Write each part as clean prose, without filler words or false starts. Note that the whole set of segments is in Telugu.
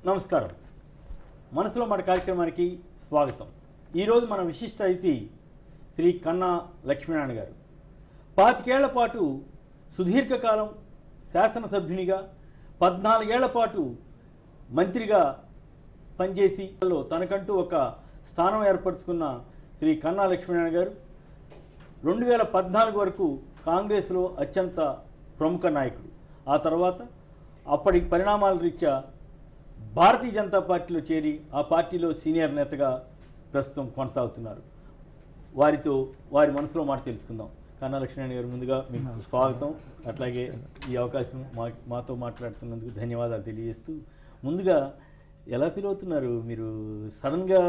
నమస్కారం. మనసులో మాట కార్యక్రమానికి స్వాగతం. ఈరోజు మన విశిష్ట అతిథి శ్రీ కన్నా లక్ష్మీనారాయణ గారు. 25 ఏళ్ల పాటు సుదీర్ఘకాలం శాసనసభ్యునిగా, 14 ఏళ్ల పాటు మంత్రిగా పనిచేసి తనకంటూ ఒక స్థానం ఏర్పరచుకున్న శ్రీ కన్నా లక్ష్మీనారాయణ గారు 2014 వరకు కాంగ్రెస్లో అత్యంత ప్రముఖ నాయకుడు. ఆ తర్వాత అప్పటి పరిణామాల రీత్యా భారతీయ జనతా పార్టీలో చేరి ఆ పార్టీలో సీనియర్ నేతగా ప్రస్తుతం కొనసాగుతున్నారు. వారి మనసులో మాట తెలుసుకుందాం. కన్నా లక్ష్మీనారాయణ గారు, ముందుగా మీకు స్వాగతం. అట్లాగే ఈ అవకాశం మాతో మాట్లాడుతున్నందుకు ధన్యవాదాలు తెలియజేస్తూ, ముందుగా ఎలా ఫీల్ అవుతున్నారు మీరు? సడన్గా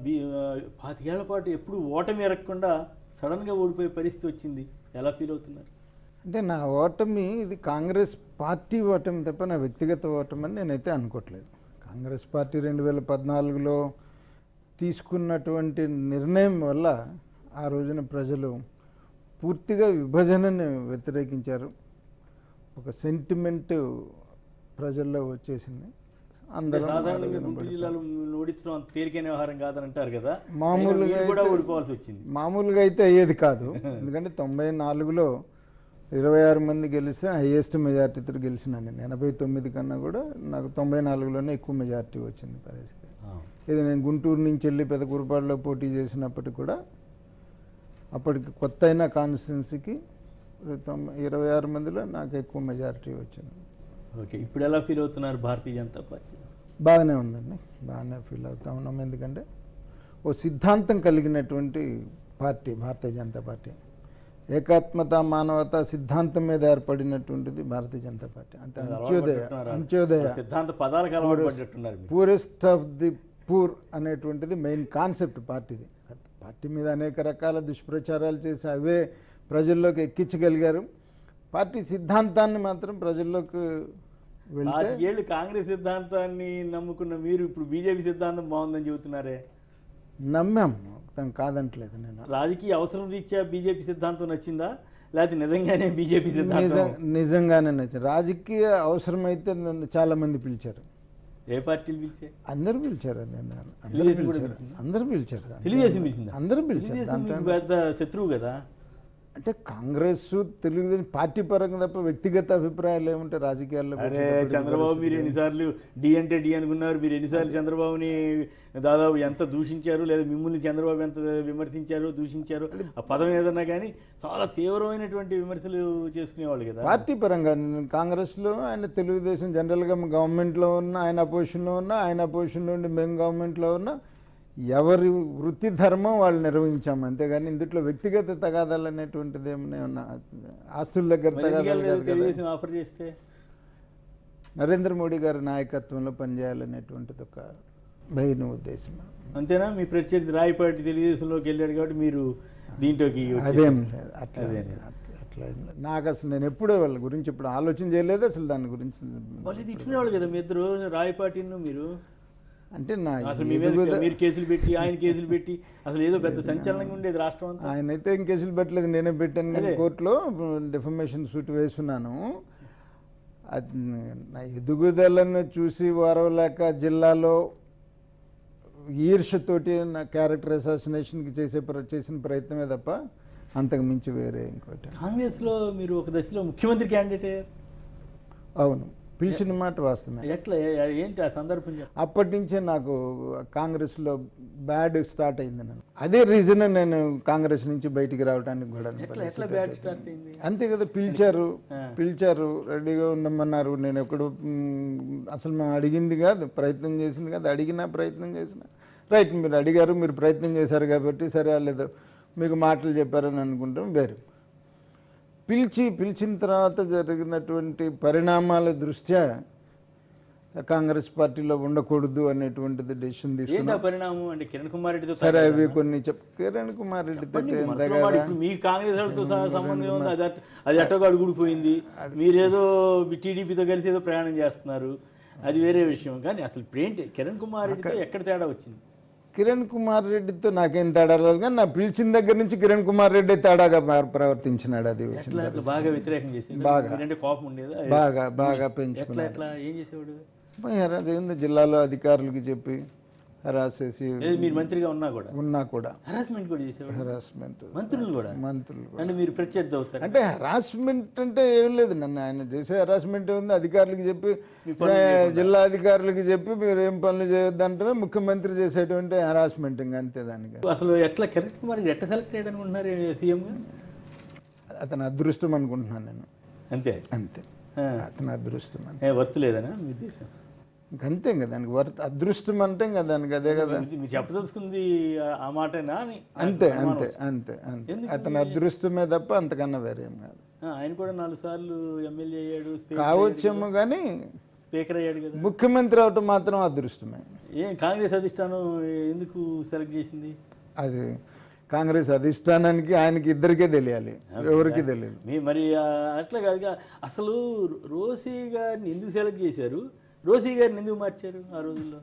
25 ఏళ్ల పాటు ఎప్పుడు ఓటమి ఎరగకుండా సడన్గా ఓడిపోయే పరిస్థితి వచ్చింది. ఎలా ఫీల్ అవుతున్నారు? అంటే నా ఓటమి ఇది కాంగ్రెస్ పార్టీ ఓటమి తప్ప నా వ్యక్తిగత ఓటమి అని నేనైతే అనుకోవట్లేదు. కాంగ్రెస్ పార్టీ 2014లో తీసుకున్నటువంటి నిర్ణయం వల్ల ఆ రోజున ప్రజలు పూర్తిగా విభజనని వ్యతిరేకించారు. ఒక సెంటిమెంట్ ప్రజల్లో వచ్చేసింది. అందరూ ఓడించడం అంత తేలికైన వ్యవహారం కాదని అంటారు కదా, మామూలుగా ఓడిపోవాల్సి వచ్చింది. మామూలుగా అయితే అయ్యేది కాదు. ఎందుకంటే 94లో 26 మంది గెలిస్తే హైయెస్ట్ మెజార్టీతో గెలిచినాను. 89 కన్నా కూడా నాకు 94లోనే ఎక్కువ మెజార్టీ వచ్చింది పరిస్థితి. ఇది నేను గుంటూరు నుంచి వెళ్ళి పెదకూరుపాడులో పోటీ చేసినప్పటికి కూడా అప్పటికి కొత్త అయిన కాన్స్టిట్యున్సీకి 26 మందిలో నాకు ఎక్కువ మెజారిటీ వచ్చింది. ఓకే, ఇప్పుడు ఎలా ఫీల్ అవుతున్నారు భారతీయ జనతా పార్టీ? బాగానే ఉందండి, బాగానే ఫీల్ అవుతా ఉన్నాం. ఎందుకంటే ఓ సిద్ధాంతం కలిగినటువంటి పార్టీ భారతీయ జనతా పార్టీ. ఏకాత్మత, మానవత సిద్ధాంతం మీద ఏర్పడినటువంటిది భారతీయ జనతా పార్టీ. అంటే అంత్యోదయ సిద్ధాంత పదాలకు అలవాటు పడ్డట్టున్నారు. పూరెస్ట్ ఆఫ్ ది పూర్ అనేటువంటిది మెయిన్ కాన్సెప్ట్ పార్టీది. పార్టీ మీద అనేక రకాల దుష్ప్రచారాలు చేసి అవే ప్రజల్లోకి ఎక్కించగలిగారు. పార్టీ సిద్ధాంతాన్ని మాత్రం ప్రజల్లోకి వెళ్తే, ఏళ్ళు కాంగ్రెస్ సిద్ధాంతాన్ని నమ్ముకున్న మీరు ఇప్పుడు బీజేపీ సిద్ధాంతం బాగుందని చెబుతున్నారే. నమ్మాం, కాదంటలేదు నేను. రాజకీయ అవసరం రీత్యా బీజేపీ సిద్ధాంతం నచ్చిందా, లేకపోతే నిజంగానే బీజేపీ సిద్ధాంతం? నిజంగానే నచ్చింది. రాజకీయ అవసరమైతే నన్ను చాలా మంది పిలిచారు. ఏ పార్టీలు పిలిచే? అందరూ పిలిచారు. అందరూ పిలిచారు. తెలుగుదేశం పిలిచిందా? అందరూ పిలిచారు. పెద్ద శత్రువు కదా. అంటే కాంగ్రెస్ తెలుగుదేశం పార్టీ పరంగా తప్ప వ్యక్తిగత అభిప్రాయాలు ఏముంటే రాజకీయాల్లో? చంద్రబాబు మీరు ఎన్నిసార్లు డి అంటే డి అనుకున్నారు, మీరు ఎన్నిసార్లు చంద్రబాబుని దాదాపు ఎంత దూషించారు, లేదా మిమ్మల్ని చంద్రబాబు ఎంత విమర్శించారు, దూషించారు, ఆ పదం ఏదన్నా కానీ చాలా తీవ్రమైనటువంటి విమర్శలు చేసుకునేవాళ్ళు కదా. పార్టీ పరంగా కాంగ్రెస్లో ఆయన తెలుగుదేశం జనరల్గా గవర్నమెంట్లో ఉన్న, ఆయన అపోజిషన్లో ఉన్న, ఆయన అపోజిషన్లో ఉండి మేము గవర్నమెంట్లో ఉన్న, ఎవరి వృత్తి ధర్మం వాళ్ళు నిర్వహించాము. అంతేగాని ఇందులో వ్యక్తిగత తగాదాలు అనేటువంటిది ఏమన్నా ఆస్తుల దగ్గర తగాదాలు ఆఫర్ చేస్తే నరేంద్ర మోడీ గారి నాయకత్వంలో పనిచేయాలనేటువంటిది ఒక మెయిన్ ఉద్దేశం. అంతేనా? మీ ప్రత్యర్థి రాయపాటి తెలుగుదేశంలోకి వెళ్ళాడు కాబట్టి మీరు దీంట్లోకి? అదేం లేదు, అట్లా నాకు అసలు నేను ఎప్పుడూ వాళ్ళ గురించి ఇప్పుడు ఆలోచన చేయలేదు. అసలు దాని గురించి వాళ్ళు తిట్టుకునేవాళ్ళు కదా మీ ఇద్దరు, రాయపాటిను మీరు. అంటే మీరు కేసులు పెట్టి, ఆయన కేసులు పెట్టి, అసలు ఏదో పెద్ద సంచలనంగా ఉండేది రాష్ట్రం అంతా. ఆయన అయితే ఏం కేసులు పెట్టలేదు, నేనే పెట్టాను. కానీ కోర్టులో డిఫమేషన్ సూట్ వేస్తున్నాను. నా ఎదుగుదలను చూసి వారవలేక జిల్లాలో ఈర్షతోటి నా క్యారెక్టర్ అసాసినేషన్కి చేసిన ప్రయత్నమే తప్ప అంతకు మించి వేరే ఇంకోటి. కాంగ్రెస్లో మీరు ఒక దశలో ముఖ్యమంత్రి క్యాండిడేట్. అవును, పిలిచిన మాట వాస్తవమే. ఎట్లా, ఏంటి ఆ సందర్భం? అప్పటి నుంచే నాకు కాంగ్రెస్లో బ్యాడ్ స్టార్ట్ అయింది. నేను అదే రీజన్ నేను కాంగ్రెస్ నుంచి బయటికి రావడానికి కూడా. అంతే కదా, పిలిచారు, రెడీగా ఉండమన్నారు. నేను ఎప్పుడు అసలు మేము అడిగింది కాదు, ప్రయత్నం చేసింది కాదు. అడిగినా ప్రయత్నం చేసిన రైట్, మీరు అడిగారు, మీరు ప్రయత్నం చేశారు కాబట్టి సరే, లేదు మీకు మాటలు చెప్పారని అనుకుంటాం వేరు. పిలిచిన తర్వాత జరిగినటువంటి పరిణామాల దృష్ట్యా కాంగ్రెస్ పార్టీలో ఉండకూడదు అనేటువంటిది డెసిషన్ తీసుకున్నా. పరిణామం అంటే కిరణ్ కుమార్ రెడ్డితో సరే అవి కొన్ని కిరణ్ కుమార్ రెడ్డితో మీ కాంగ్రెస్ సంబంధం ఉంది, అది ఎట్టగా అడుగుడిపోయింది. మీరేదో టీడీపీతో కలిసి ఏదో ప్రయాణం చేస్తున్నారు, అది వేరే విషయం. కానీ అసలు ఏంటి కిరణ్ కుమార్ రెడ్డితో ఎక్కడ తేడా వచ్చింది? కిరణ్ కుమార్ రెడ్డితో నాకేం తేడా లేదు, కానీ నా పిలిచిన దగ్గర నుంచి కిరణ్ కుమార్ రెడ్డి తేడాగా ప్రవర్తించినాడు. అది బాగా వ్యతిరేకం చేసి బాగా కోపం ఉండేది, బాగా పెంచుకున్నాడు. ఏం చేసేవాడు? హెరాస్ ఏంది, జిల్లాలో అధికారులకి చెప్పి హెరాస్ చేసి లేదు మీరు మంత్రిగా ఉన్నా కూడా హెరాస్మెంట్ కూడా చేసేవారు. హెరాస్మెంట్ మంత్రులు కూడా అంటే మీరు ప్రత్యర్థి అవుతారు. అంటే హెరాస్మెంట్ అంటే ఏం లేదు, నన్ను ఆయన చేసే హెరాస్మెంట్ ఉంది. అధికారులకి చెప్పి, జిల్లా అధికారులకి చెప్పి మీరు ఏం పనులు చేయొద్దంటే ముఖ్యమంత్రి చేసేటువంటి హెరాస్మెంట్, ఇంకా అంతే. దానికి అసలు ఎట్లా కరెక్ట్ మరి ఎట్లా సెలెక్ట్ చేయడం అనుకుంటున్నారు సీఎంగా? అతని అదృష్టం అనుకుంటున్నాను నేను. అంతే అంతే, అతని అదృష్టం అంటే వర్త్ లేదనా మీ ఉద్దేశం? ఇంకంతే, ఇంకా దానికి అదృష్టం అంటే ఇంకా దానికి అదే కదా. మీరు చెప్పదలుచుకుంది ఆ మాటేనా అని? అంతే అంతే అంతే అంతే, అతని అదృష్టమే తప్ప అంతకన్నా వేరేం కాదు. ఆయన కూడా 4 సార్లు ఎమ్మెల్యే అయ్యాడు, కావచ్చేమో కానీ స్పీకర్ అయ్యాడు కదా. ముఖ్యమంత్రి అవటం మాత్రం అదృష్టమే. ఏం కాంగ్రెస్ అధిష్టానం ఎందుకు సెలెక్ట్ చేసింది? అది కాంగ్రెస్ అధిష్టానానికి ఆయనకి ఇద్దరికే తెలియాలి, ఎవరికి తెలియదు. మరి అట్లా కాదుగా. అసలు రోసీ గారిని ఎందుకు సెలెక్ట్ చేశారు, రోసీ గారిని ఎందుకు మార్చారు ఆ రోజుల్లో?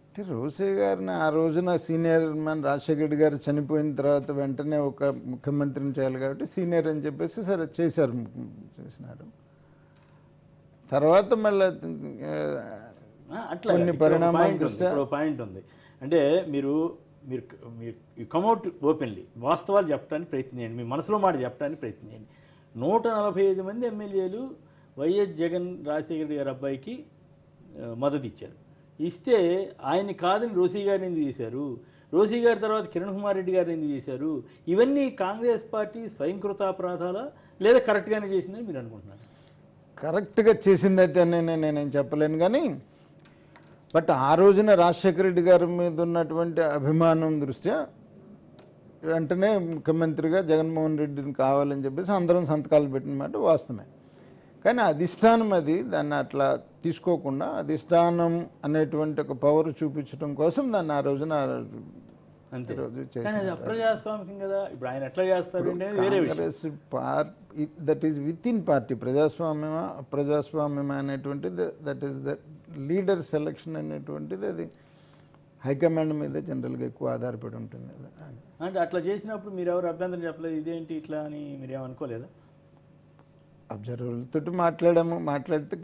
అంటే రోసీ గారిని ఆ రోజున సీనియర్ మ్యాన్ రాజశేఖర రెడ్డి గారు చనిపోయిన తర్వాత వెంటనే ఒక ముఖ్యమంత్రిని చేయాలి కాబట్టి సీనియర్ అని చెప్పేసి సరే చేసినారు. తర్వాత మళ్ళీ అట్లా కొన్ని పరిణామాలు చూస్తే పాయింట్ ఉంది. అంటే మీరు కమ్అట్ ఓపెన్లీ వాస్తవాలు చెప్పడానికి ప్రయత్నించండి, మీ మనసులో మాట చెప్పడానికి ప్రయత్నించండి. 145 మంది ఎమ్మెల్యేలు వైఎస్ జగన్ రాజశేఖర రెడ్డి గారి అబ్బాయికి మద్దతు ఇచ్చారు. ఇస్తే ఆయన్ని కాదని రోసీ గారిని ఎందుకు చేశారు, రోసీ గారి తర్వాత కిరణ్ కుమార్ రెడ్డి గారిని ఎందుకు చేశారు? ఇవన్నీ కాంగ్రెస్ పార్టీ స్వయంకృతాపరాధాలా లేదా కరెక్ట్గానే చేసిందని మీరు అనుకుంటున్నారు? కరెక్ట్గా చేసిందైతే నేనేం చెప్పలేను కానీ, బట్ ఆ రోజున రాజశేఖర రెడ్డి గారి మీద ఉన్నటువంటి అభిమానం దృష్ట్యా వెంటనే ముఖ్యమంత్రిగా జగన్మోహన్ రెడ్డిని కావాలని చెప్పేసి అందరం సంతకాలు పెట్టిన మాట వాస్తవమే. కానీ అధిష్టానం దాన్ని అట్లా తీసుకోకుండా అధిష్టానం అనేటువంటి ఒక పవర్ చూపించడం కోసం దాన్ని ఆ రోజున అప్రజాస్వామికం కదా. ఇప్పుడు ఆయన ఎట్లా చేస్తారు? Congress party that is within party ప్రజాస్వామ్యమా అప్రజాస్వామ్యమా అనేటువంటిది, that is the leader selection అనేటువంటిది అది హైకమాండ్ మీద జనరల్గా ఎక్కువ ఆధారపడి ఉంటుంది. అంటే అట్లా చేసినప్పుడు మీరు ఎవరు అభ్యంతరం చెప్పలేదు, ఇదేంటి ఇట్లా అని మీరు ఏమనుకోలేదా? అబ్జర్వర్లతో మాట్లాడితే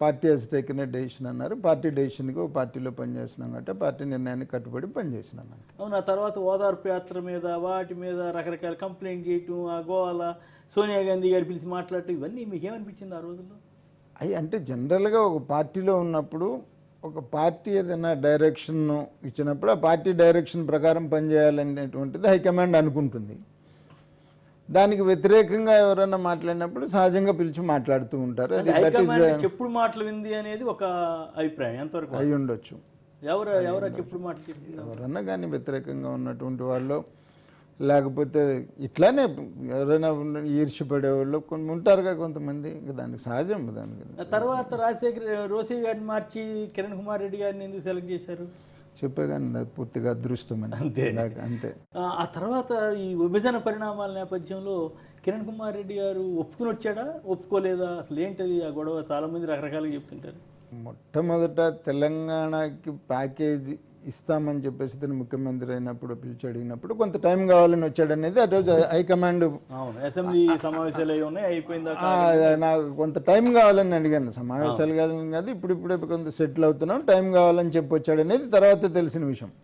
party has taken a decision అన్నారు. పార్టీ డెసిషన్కి పార్టీలో పనిచేస్తున్నాం కాబట్టి పార్టీ నిర్ణయానికి కట్టుబడి పనిచేసినాం. అవును. ఆ తర్వాత ఓదార్పు యాత్ర మీద వాటి మీద రకరకాల కంప్లైంట్ చేయటం, ఆ గోవాల సోనియా గాంధీ గారు పిలిచి మాట్లాడటం, ఇవన్నీ మీకు ఏమనిపించింది ఆ రోజుల్లో? అంటే జనరల్గా ఒక పార్టీలో ఉన్నప్పుడు ఒక పార్టీ ఏదైనా డైరెక్షన్ ఇచ్చినప్పుడు ఆ పార్టీ డైరెక్షన్ ప్రకారం పనిచేయాలనేటువంటిది హైకమాండ్ అనుకుంటుంది. దానికి వ్యతిరేకంగా ఎవరైనా మాట్లాడినప్పుడు సహజంగా పిలిచి మాట్లాడుతూ ఉంటారు. చెప్పుడు మాటలు వింది అనేది ఒక అభిప్రాయం ఎంతవరకు అయి ఉండొచ్చు. ఎవరా చెప్పుడు మాటలు? ఎవరన్నా కానీ వ్యతిరేకంగా ఉన్నటువంటి వాళ్ళు, లేకపోతే ఇట్లానే ఎవరైనా ఈర్ష్యపడేవాళ్ళు కొన్ని ఉంటారుగా కొంతమంది, దానికి సహజం. దానికి తర్వాత రోసీ గారిని మార్చి కిరణ్ కుమార్ రెడ్డి గారిని ఎందుకు సెలెక్ట్ చేశారు? చెప్పే కానీ పూర్తిగా అదృష్టం అని. అంతే. ఆ తర్వాత ఈ విభజన పరిణామాల నేపథ్యంలో కిరణ్ కుమార్ రెడ్డి గారు ఒప్పుకుని వచ్చాడా, ఒప్పుకోలేదా? అసలు ఏంటది ఆ గొడవ? చాలా మంది రకరకాలుగా చెప్తుంటారు. మొట్టమొదట తెలంగాణకి ప్యాకేజ్ ఇస్తామని చెప్పేసి తను ముఖ్యమంత్రి అయినప్పుడు పిలిచి అడిగినప్పుడు కొంత టైం కావాలని వచ్చాడనేది ఆ రోజు హైకమాండ్. అసెంబ్లీ సమావేశాలు అయిపోయిందా? నాకు కొంత టైం కావాలని అడిగాను. సమావేశాలు కాదు, ఇప్పుడే కొంత సెటిల్ అవుతున్నాం, టైం కావాలని చెప్పి వచ్చాడనేది తర్వాత తెలిసిన విషయం.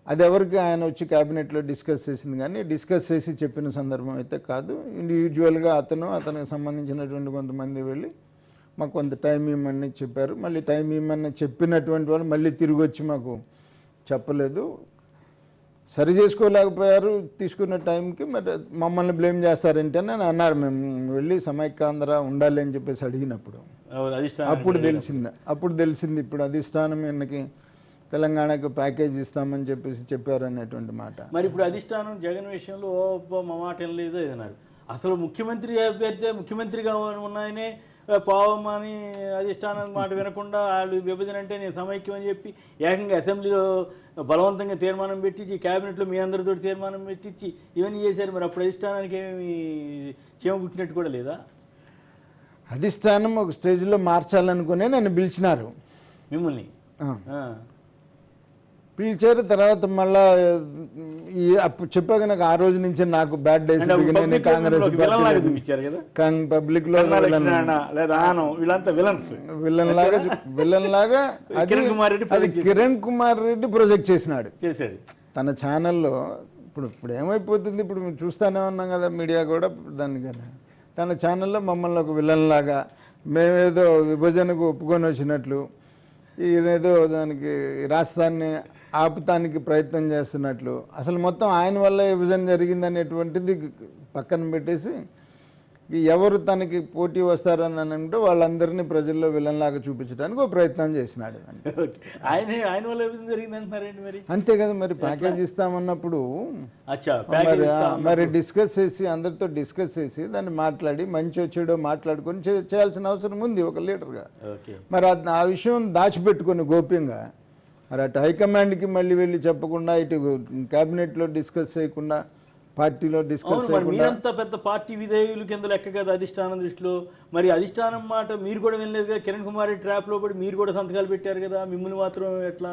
అది ఎవరికి ఆయన వచ్చి క్యాబినెట్లో డిస్కస్ చేసింది కానీ డిస్కస్ చేసి చెప్పిన సందర్భం అయితే కాదు. ఇండివిజువల్గా అతనికి సంబంధించినటువంటి కొంతమంది వెళ్ళి మాకు కొంత టైం ఇవ్వమని చెప్పారు. మళ్ళీ టైం ఇవ్వమని చెప్పినటువంటి వాళ్ళు మళ్ళీ తిరిగి వచ్చి మాకు చెప్పలేదు, సరి చేసుకోలేకపోయారు తీసుకున్న టైంకి. మరి మమ్మల్ని బ్లేమ్ చేస్తారంటే అని అన్నారు. మేము వెళ్ళి సమైక్యాంధ్ర ఉండాలి అని చెప్పేసి అడిగినప్పుడు అప్పుడు తెలిసింది ఇప్పుడు అధిష్టానం ఈయనకి తెలంగాణకు ప్యాకేజ్ ఇస్తామని చెప్పేసి చెప్పారు అనేటువంటి మాట. మరి ఇప్పుడు అధిష్టానం జగన్ విషయంలో మా మాట వినలేదు అన్నారు. అసలు ముఖ్యమంత్రి అభ్యర్థి ముఖ్యమంత్రిగా ఉన్నాయనే పావమని అధిష్టానం మాట వినకుండా వాళ్ళు విభజన అంటే నేను సమైక్యం అని చెప్పి ఏకంగా అసెంబ్లీలో బలవంతంగా తీర్మానం పెట్టించి, క్యాబినెట్లో మీ అందరితో తీర్మానం పెట్టించి ఇవన్నీ చేశారు. మరి అప్పుడు అధిష్టానానికి ఏమి చీమ కుట్టినట్టు కూడా లేదా? అధిష్టానం ఒక స్టేజ్లో మార్చాలనుకునే నన్ను పిలిచినారు. మిమ్మల్ని పిలిచారు. తర్వాత మళ్ళా ఈ అప్పుడు చెప్పాక నాకు ఆ రోజు నుంచి నాకు బ్యాడ్ డేస్ బిగినాయి. కాంగ్రెస్ చూపించారు కదా పబ్లిక్ లో విలన్ లాగా అది కిరణ్ కుమార్ రెడ్డి ప్రొజెక్ట్ చేశాడు తన ఛానల్లో. ఇప్పుడు ఏమైపోతుంది, ఇప్పుడు మేము చూస్తూనే ఉన్నాం కదా మీడియా కూడా దానికన్నా. తన ఛానల్లో మమ్మల్ని ఒక విలన్ లాగా, మేమేదో విభజనకు ఒప్పుకొని వచ్చినట్లు, ఈయనేదో దానికి రాష్ట్రాన్ని ఆపుతానికి ప్రయత్నం చేస్తున్నట్లు, అసలు మొత్తం ఆయన వల్ల విభజన జరిగిందనేటువంటిది పక్కన పెట్టేసి ఎవరు తనకి పోటీ వస్తారని అంటే వాళ్ళందరినీ ప్రజల్లో విలన్లాగా చూపించడానికి ఒక ప్రయత్నం చేసినాడు. ఆయన వల్ల జరిగిందంటున్నారండి మరి. అంతే కదా మరి, ప్యాకేజ్ ఇస్తామన్నప్పుడు మరి డిస్కస్ చేసి అందరితో డిస్కస్ చేసి దాన్ని మాట్లాడి మంచి చెడో మాట్లాడుకొని చేయాల్సిన అవసరం ఉంది ఒక లీడర్గా. మరి ఆ విషయం దాచిపెట్టుకొని గోప్యంగా మరి అటు హైకమాండ్కి మళ్ళీ వెళ్ళి చెప్పకుండా, ఇటు క్యాబినెట్లో డిస్కస్ చేయకుండా, పార్టీలో డిస్కస్ చేయకుండా. మీరంతా పెద్ద పార్టీ విధేయులు కింద లెక్క కదా అధిష్టానం దృష్టిలో. మరి అధిష్టానం మాట మీరు కూడా వినలేదు కదా, కిరణ్ కుమార్ ట్రాప్ లో పడి మీరు కూడా సంతకాలు పెట్టారు కదా, మిమ్మల్ని మాత్రం ఎట్లా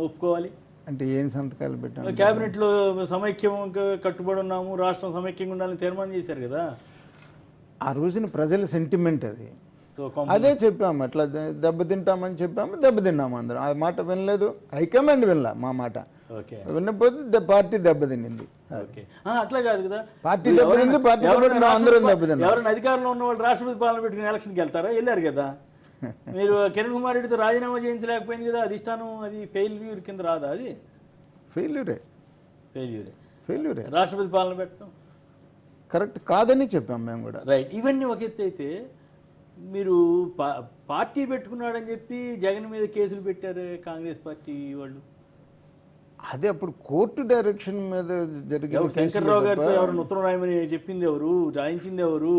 ఒప్పుకోవాలి? అంటే ఏం సంతకాలు పెట్టాము? క్యాబినెట్ లో సమైక్యం కట్టుబడి ఉన్నాము, రాష్ట్రం సమైక్యంగా ఉండాలని తీర్మానం చేశారు కదా. ఆ రోజున ప్రజల సెంటిమెంట్ అది. అదే చెప్పాము, అట్లా దెబ్బతింటామని చెప్పాము, దెబ్బతిన్నాము అందరం. ఆ మాట వినలేదు, హైకమాండ్ వినలా మా మాట. వినకపోతే పార్టీ దెబ్బతింది. అట్లా కాదు కదా, పార్టీ దెబ్బతింది, పార్టీ అందరం దెబ్బతిన్నాం. ఎవరైనా అధికారంలో ఉన్న వాళ్ళు రాష్ట్రపతి పాలన పెట్టుకుని ఎలక్షన్కి వెళ్తారా? వెళ్ళారు కదా. మీరు కిరణ్ కుమార్ రెడ్డితో రాజీనామా చేయించలేకపోయింది కదా, అధిష్టానం అది ఫెయిల్యూర్ కింద రాదా? అది ఫెయిల్యూరే. రాష్ట్రపతి పాలన పెట్టడం కరెక్ట్ కాదని చెప్పాం మేము కూడా. రైట్. ఇవన్నీ ఒక ఎత్తు అయితే, మీరు పార్టీ పెట్టుకున్నాడని చెప్పి జగన్ మీద కేసులు పెట్టారు కాంగ్రెస్ పార్టీ వాళ్ళు. అదే అప్పుడు కోర్టు డైరెక్షన్ మీద జరిగిన. శంకర్రావు గారితో ఎవరు ఉత్తరం రాయమని చెప్పింది ఎవరు, రాయించింది ఎవరు,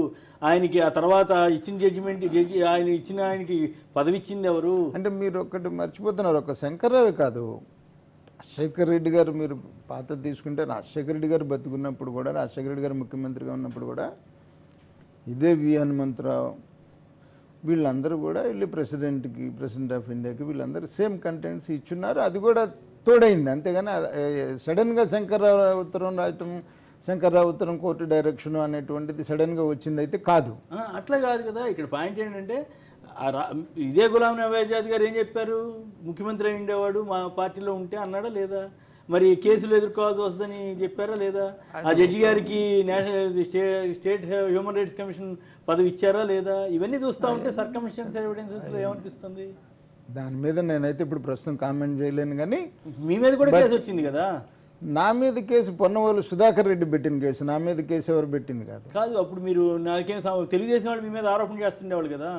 ఆయనకి ఆ తర్వాత ఇచ్చిన జడ్జిమెంట్ ఆయన ఇచ్చిన ఆయనకి పదవి ఇచ్చింది ఎవరు? అంటే మీరు ఒకటి మర్చిపోతున్నారు, ఒక శంకర్రావే కాదు, రాజశేఖర రెడ్డి గారు. మీరు పాత తీసుకుంటే రాజశేఖర రెడ్డి గారు బతుకున్నప్పుడు కూడా, రాజశేఖర రెడ్డి గారు ముఖ్యమంత్రిగా ఉన్నప్పుడు కూడా ఇదే వి హనుమంతరావు వీళ్ళందరూ కూడా వెళ్ళి ప్రెసిడెంట్ ఆఫ్ ఇండియాకి వీళ్ళందరూ సేమ్ కంటెంట్స్ ఇచ్చున్నారు. అది కూడా తోడైంది. అంతేగాని సడన్గా శంకర్రావు ఉత్తరం రాయటం, శంకర్రావు ఉత్తరం కోర్టు డైరెక్షన్ అనేటువంటిది సడన్గా వచ్చింది అయితే కాదు. అట్లా కాదు కదా. ఇక్కడ పాయింట్ ఏంటంటే, ఇదే గులాం నబీ ఆజాద్ గారు ఏం చెప్పారు, ముఖ్యమంత్రి అయి ఉండేవాడు మా పార్టీలో ఉంటే అన్నాడా లేదా? మరి కేసులు ఎదుర్కోవాల్సి వస్తుందని చెప్పారా లేదా? ఆ జడ్జి గారికి స్టేట్ హ్యూమన్ రైట్స్ కమిషన్ పదవి ఇచ్చారా లేదా? ఇవన్నీ చూస్తూ ఉంటే సర్కమ్స్టెన్స్ ఎవిడెన్సెస్ ఏమనిపిస్తుంది? దాని మీద నేనైతే ఇప్పుడు ప్రస్తుతం కామెంట్ చేయలేను. కానీ మీ మీద కూడా కేసు వచ్చింది కదా. నా మీద కేసు పొన్నవోలు సుధాకర్ రెడ్డి పెట్టిన కేసు, నా మీద కేసు ఎవరు పెట్టింది కాదు. కాదు, అప్పుడు మీరు నాకేం తెలియజేసిన వాళ్ళు మీ మీద ఆరోపణ చేస్తుండేవాళ్ళు కదా.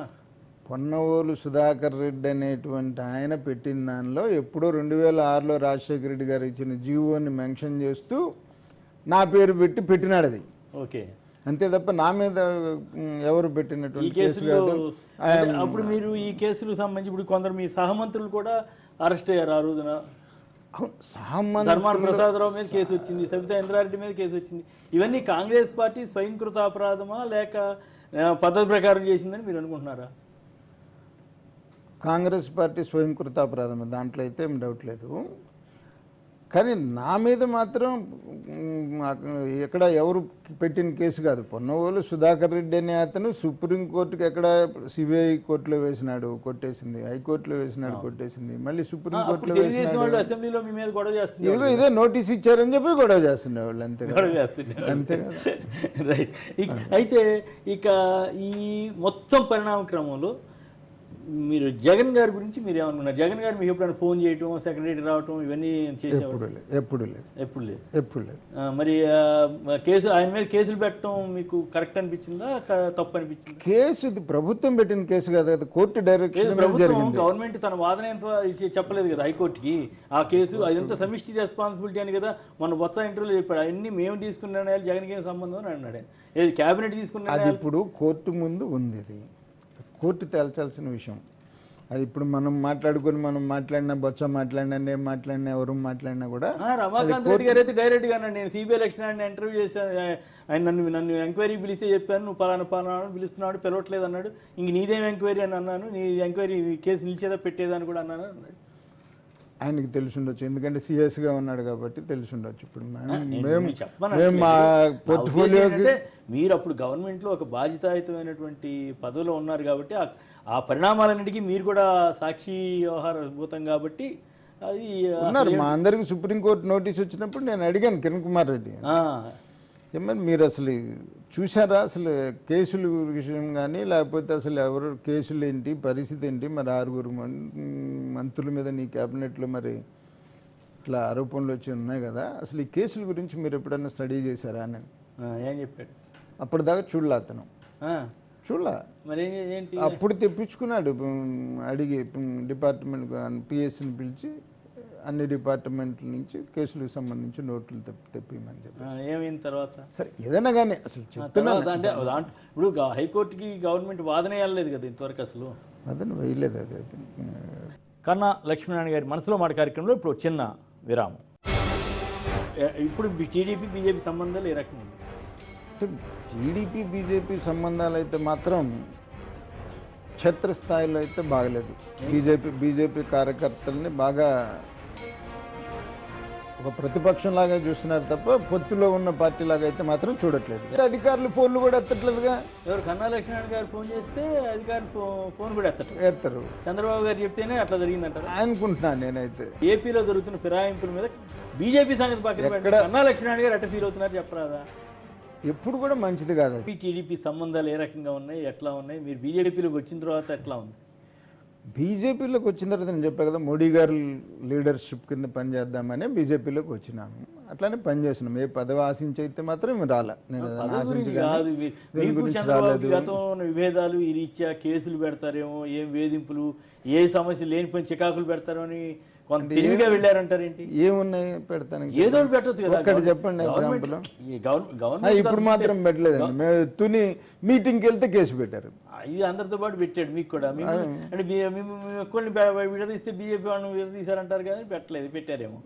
పొన్నవోలు సుధాకర్ రెడ్డి అనేటువంటి ఆయన పెట్టిన దానిలో ఎప్పుడో 2006లో రాజశేఖర రెడ్డి గారు ఇచ్చిన జీవోని మెన్షన్ చేస్తూ నా పేరు పెట్టినాడు అది. ఓకే, అంతే తప్ప నా మీద ఎవరు పెట్టినటువంటి కేసు కాదు. అప్పుడు మీరు ఈ కేసులకు సంబంధించి ఇప్పుడు కొందరు మీ సహమంత్రులు కూడా అరెస్ట్ అయ్యారు ఆ రోజున. ధర్మాన ప్రసాదరావు మీద కేసు వచ్చింది, సబితా ఇంద్రారెడ్డి మీద కేసు వచ్చింది. ఇవన్నీ కాంగ్రెస్ పార్టీ స్వయంకృత అపరాధమా లేక పద్ధతి ప్రకారం చేసిందని మీరు అనుకుంటున్నారా? కాంగ్రెస్ పార్టీ స్వయంకృత అపరాధం, దాంట్లో అయితే ఏం డౌట్ లేదు. కానీ నా మీద మాత్రం ఎక్కడ ఎవరు పెట్టిన కేసు కాదు. పొన్నవోలు సుధాకర్ రెడ్డి అనే అతను సుప్రీంకోర్టుకి ఎక్కడ సిబిఐ కోర్టులో వేసినాడు, కొట్టేసింది, హైకోర్టులో వేసినాడు, కొట్టేసింది, మళ్ళీ సుప్రీంకోర్టులో వేసినాడు. అసెంబ్లీలో మీ మీద గొడవ చేస్తున్నారు, ఇదే నోటీస్ ఇచ్చారని చెప్పి గొడవ చేస్తుండేవాళ్ళు. అంతే అంతే కదా. రైట్. అయితే ఇక ఈ మొత్తం పరిణామ క్రమంలో మీరు జగన్ గారి గురించి మీరు ఏమనుకున్నారు? జగన్ గారు మీకు ఎప్పుడైనా ఫోన్ చేయటం, సెక్రటరీ రావటం ఇవన్నీ చేసేవారు? ఎప్పుడు లేదు. మరి కేసు ఆయన మీద కేసులు పెట్టడం మీకు కరెక్ట్ అనిపించిందా, తప్పు అనిపించింది? కేసు ఇది ప్రభుత్వం పెట్టిన కేసు కాదు కదా, కోర్టు డైరెక్షన్. గవర్నమెంట్ తన వాదన ఎంత చెప్పలేదు కదా హైకోర్టుకి. ఆ కేసు అదంతా సమిష్టి రెస్పాన్సిబిలిటీ అని కదా మన బొత్స ఇంటర్వ్యూలో చెప్పాడు. అవన్నీ మేము తీసుకున్న నిర్ణయాలు జగన్కి ఏం సంబంధం అని అన్నాడు. ఏది క్యాబినెట్ తీసుకున్న అది ఇప్పుడు కోర్టు ముందు ఉంది, అది కోర్టు తేల్చాల్సిన విషయం. అది ఇప్పుడు మనం మాట్లాడినా బొత్స మాట్లాడినా, నేను మాట్లాడినా, ఎవరు మాట్లాడినా కూడా. రమాకాంత్ రెడ్డి గారు అయితే డైరెక్ట్ గా నేను సిబిఐ ఎలక్షన్ ఆయన ఇంటర్వ్యూ చేశాను, ఆయన నన్ను ఎంక్వైరీ పిలిస్తే చెప్పాను, నువ్వు పలానా పిలుస్తున్నాడు, పిలవట్లేదు అన్నాడు. ఇంక నీదేం ఎంక్వైరీ అని అన్నాను, నీ ఎంక్వైరీ కేసు నిలిచేదా పెట్టేదా అని కూడా అన్నాను. ఆయనకి తెలిసి ఉండొచ్చు, ఎందుకంటే సిఎస్గా ఉన్నాడు కాబట్టి తెలిసి ఉండొచ్చు. ఇప్పుడు నేను మేము చెప్పమని మేము మా అనట్లేదు. నా పోర్ట్ఫోలియోకి ఉద్దేశం ఏంటంటే, మీరు అప్పుడు గవర్నమెంట్లో ఒక బాధ్యతాయుతమైనటువంటి పదవిలో ఉన్నారు కాబట్టి ఆ పరిణామాలన్నిటికీ మీరు కూడా సాక్షి వ్యవహారభూతం కాబట్టి అది ఉన్నారు. అసలు మా అందరికి సుప్రీంకోర్టు నోటీస్ వచ్చినప్పుడు నేను అడిగాను కిరణ్ కుమార్ రెడ్డి, ఆ, ఏమని మీరు అసలు చూసారా అసలు కేసుల విషయం కానీ, లేకపోతే అసలు ఎవరు కేసులు ఏంటి, పరిస్థితి ఏంటి, మరి 6 మంత్రుల మీద నీ క్యాబినెట్లో మరి ఇట్లా ఆరోపణలు వచ్చి ఉన్నాయి కదా, అసలు ఈ కేసుల గురించి మీరు ఎప్పుడన్నా స్టడీ చేశారా అని. ఏం చెప్పాడు? అప్పటిదాకా చూడలే అతను, ఆ, చూడలే. మరి ఏంటి? అప్పుడు తెప్పించుకున్నాడు, అడిగి డిపార్ట్మెంట్ పిఎస్ని పిలిచి అన్ని డిపార్ట్మెంట్ల నుంచి కేసులకు సంబంధించి నోట్లు తెప్పిమని చెప్పి. ఏమైన తర్వాత? సరే ఏదైనా కానీ అసలు చెప్తున్నాను అంటే ఇప్పుడు హైకోర్టుకి గవర్నమెంట్ వాదన వేయలేదు కదా ఇంతవరకు అసలు. అతను వేయలేదు. అది కన్నా లక్ష్మీనారాయణ గారి మనసులో మాట కార్యక్రమంలో ఇప్పుడు చిన్న విరామం. ఇప్పుడు టీడీపీ బీజేపీ సంబంధాలు ఏ రకంగా ఉంది? అంటే టీడీపీ బీజేపీ సంబంధాలు అయితే మాత్రం క్షేత్రస్థాయిలో అయితే బాగలేదు. బీజేపీ కార్యకర్తల్ని బాగా ఒక ప్రతిపక్షంలాగా చూస్తున్నారు తప్ప పొత్తులో ఉన్న పార్టీలాగా అయితే మాత్రం చూడట్లేదు. అధికారులు ఫోన్లు కూడా ఎత్తట్లేదుగా. ఎవరు? కన్నా లక్ష్మీనారాయణ గారు ఫోన్ చేస్తే అధికారులు ఫోన్ కూడా ఎత్తరు. చంద్రబాబు గారు చెప్తేనే అట్లా జరిగిందంటారు అనుకుంటున్నాను నేనైతే. ఏపీలో జరుగుతున్న ఫిరాయింపుల మీద బీజేపీ సంగతి పక్కన పెడితే కన్నా లక్ష్మీనారాయణ గారు అట్లా ఫీల్ అవుతున్నారు చెప్పరాదా? ఎప్పుడు కూడా మంచిది కాదు అది. టీడీపీ సంబంధాలు ఏ రకంగా ఉన్నాయి, ఎట్లా ఉన్నాయి? మీరు బీజేపీలోకి వచ్చిన తర్వాత ఎట్లా ఉంది? బీజేపీలోకి వచ్చిన తర్వాత నేను చెప్పా కదా, మోడీ గారి లీడర్షిప్ కింద పనిచేద్దామని బీజేపీలోకి వచ్చినాము. అట్లానే పనిచేస్తున్నాం. ఏ పదవి ఆశించి అయితే మాత్రం రాలే. నేను విభేదాలు ఈ రీత్యా కేసులు పెడతారేమో, ఏం వేధింపులు, ఏ సమస్య లేని పని చికాకులు పెడతారో అని కొంత తెలివిగా వెళ్ళారంటారేంటి? ఏమున్నాయి పెడతాను, ఏదో పెట్టచ్చు కదా. ఒక్కటి చెప్పండి ఎగ్జాంపుల్. గవర్నమెంట్ ఇప్పుడు మాత్రం పెట్టలేదండి. మేము తుని మీటింగ్కి వెళ్తే కేసు పెట్టారు. ఇది అందరితో పాటు పెట్టాడు మీకు కూడా. అంటే ఒక్కరిని విడదీస్తే బీజేపీ వాళ్ళని విడదీశారంటారు కదా, పెట్టలేదు, పెట్టారేమో.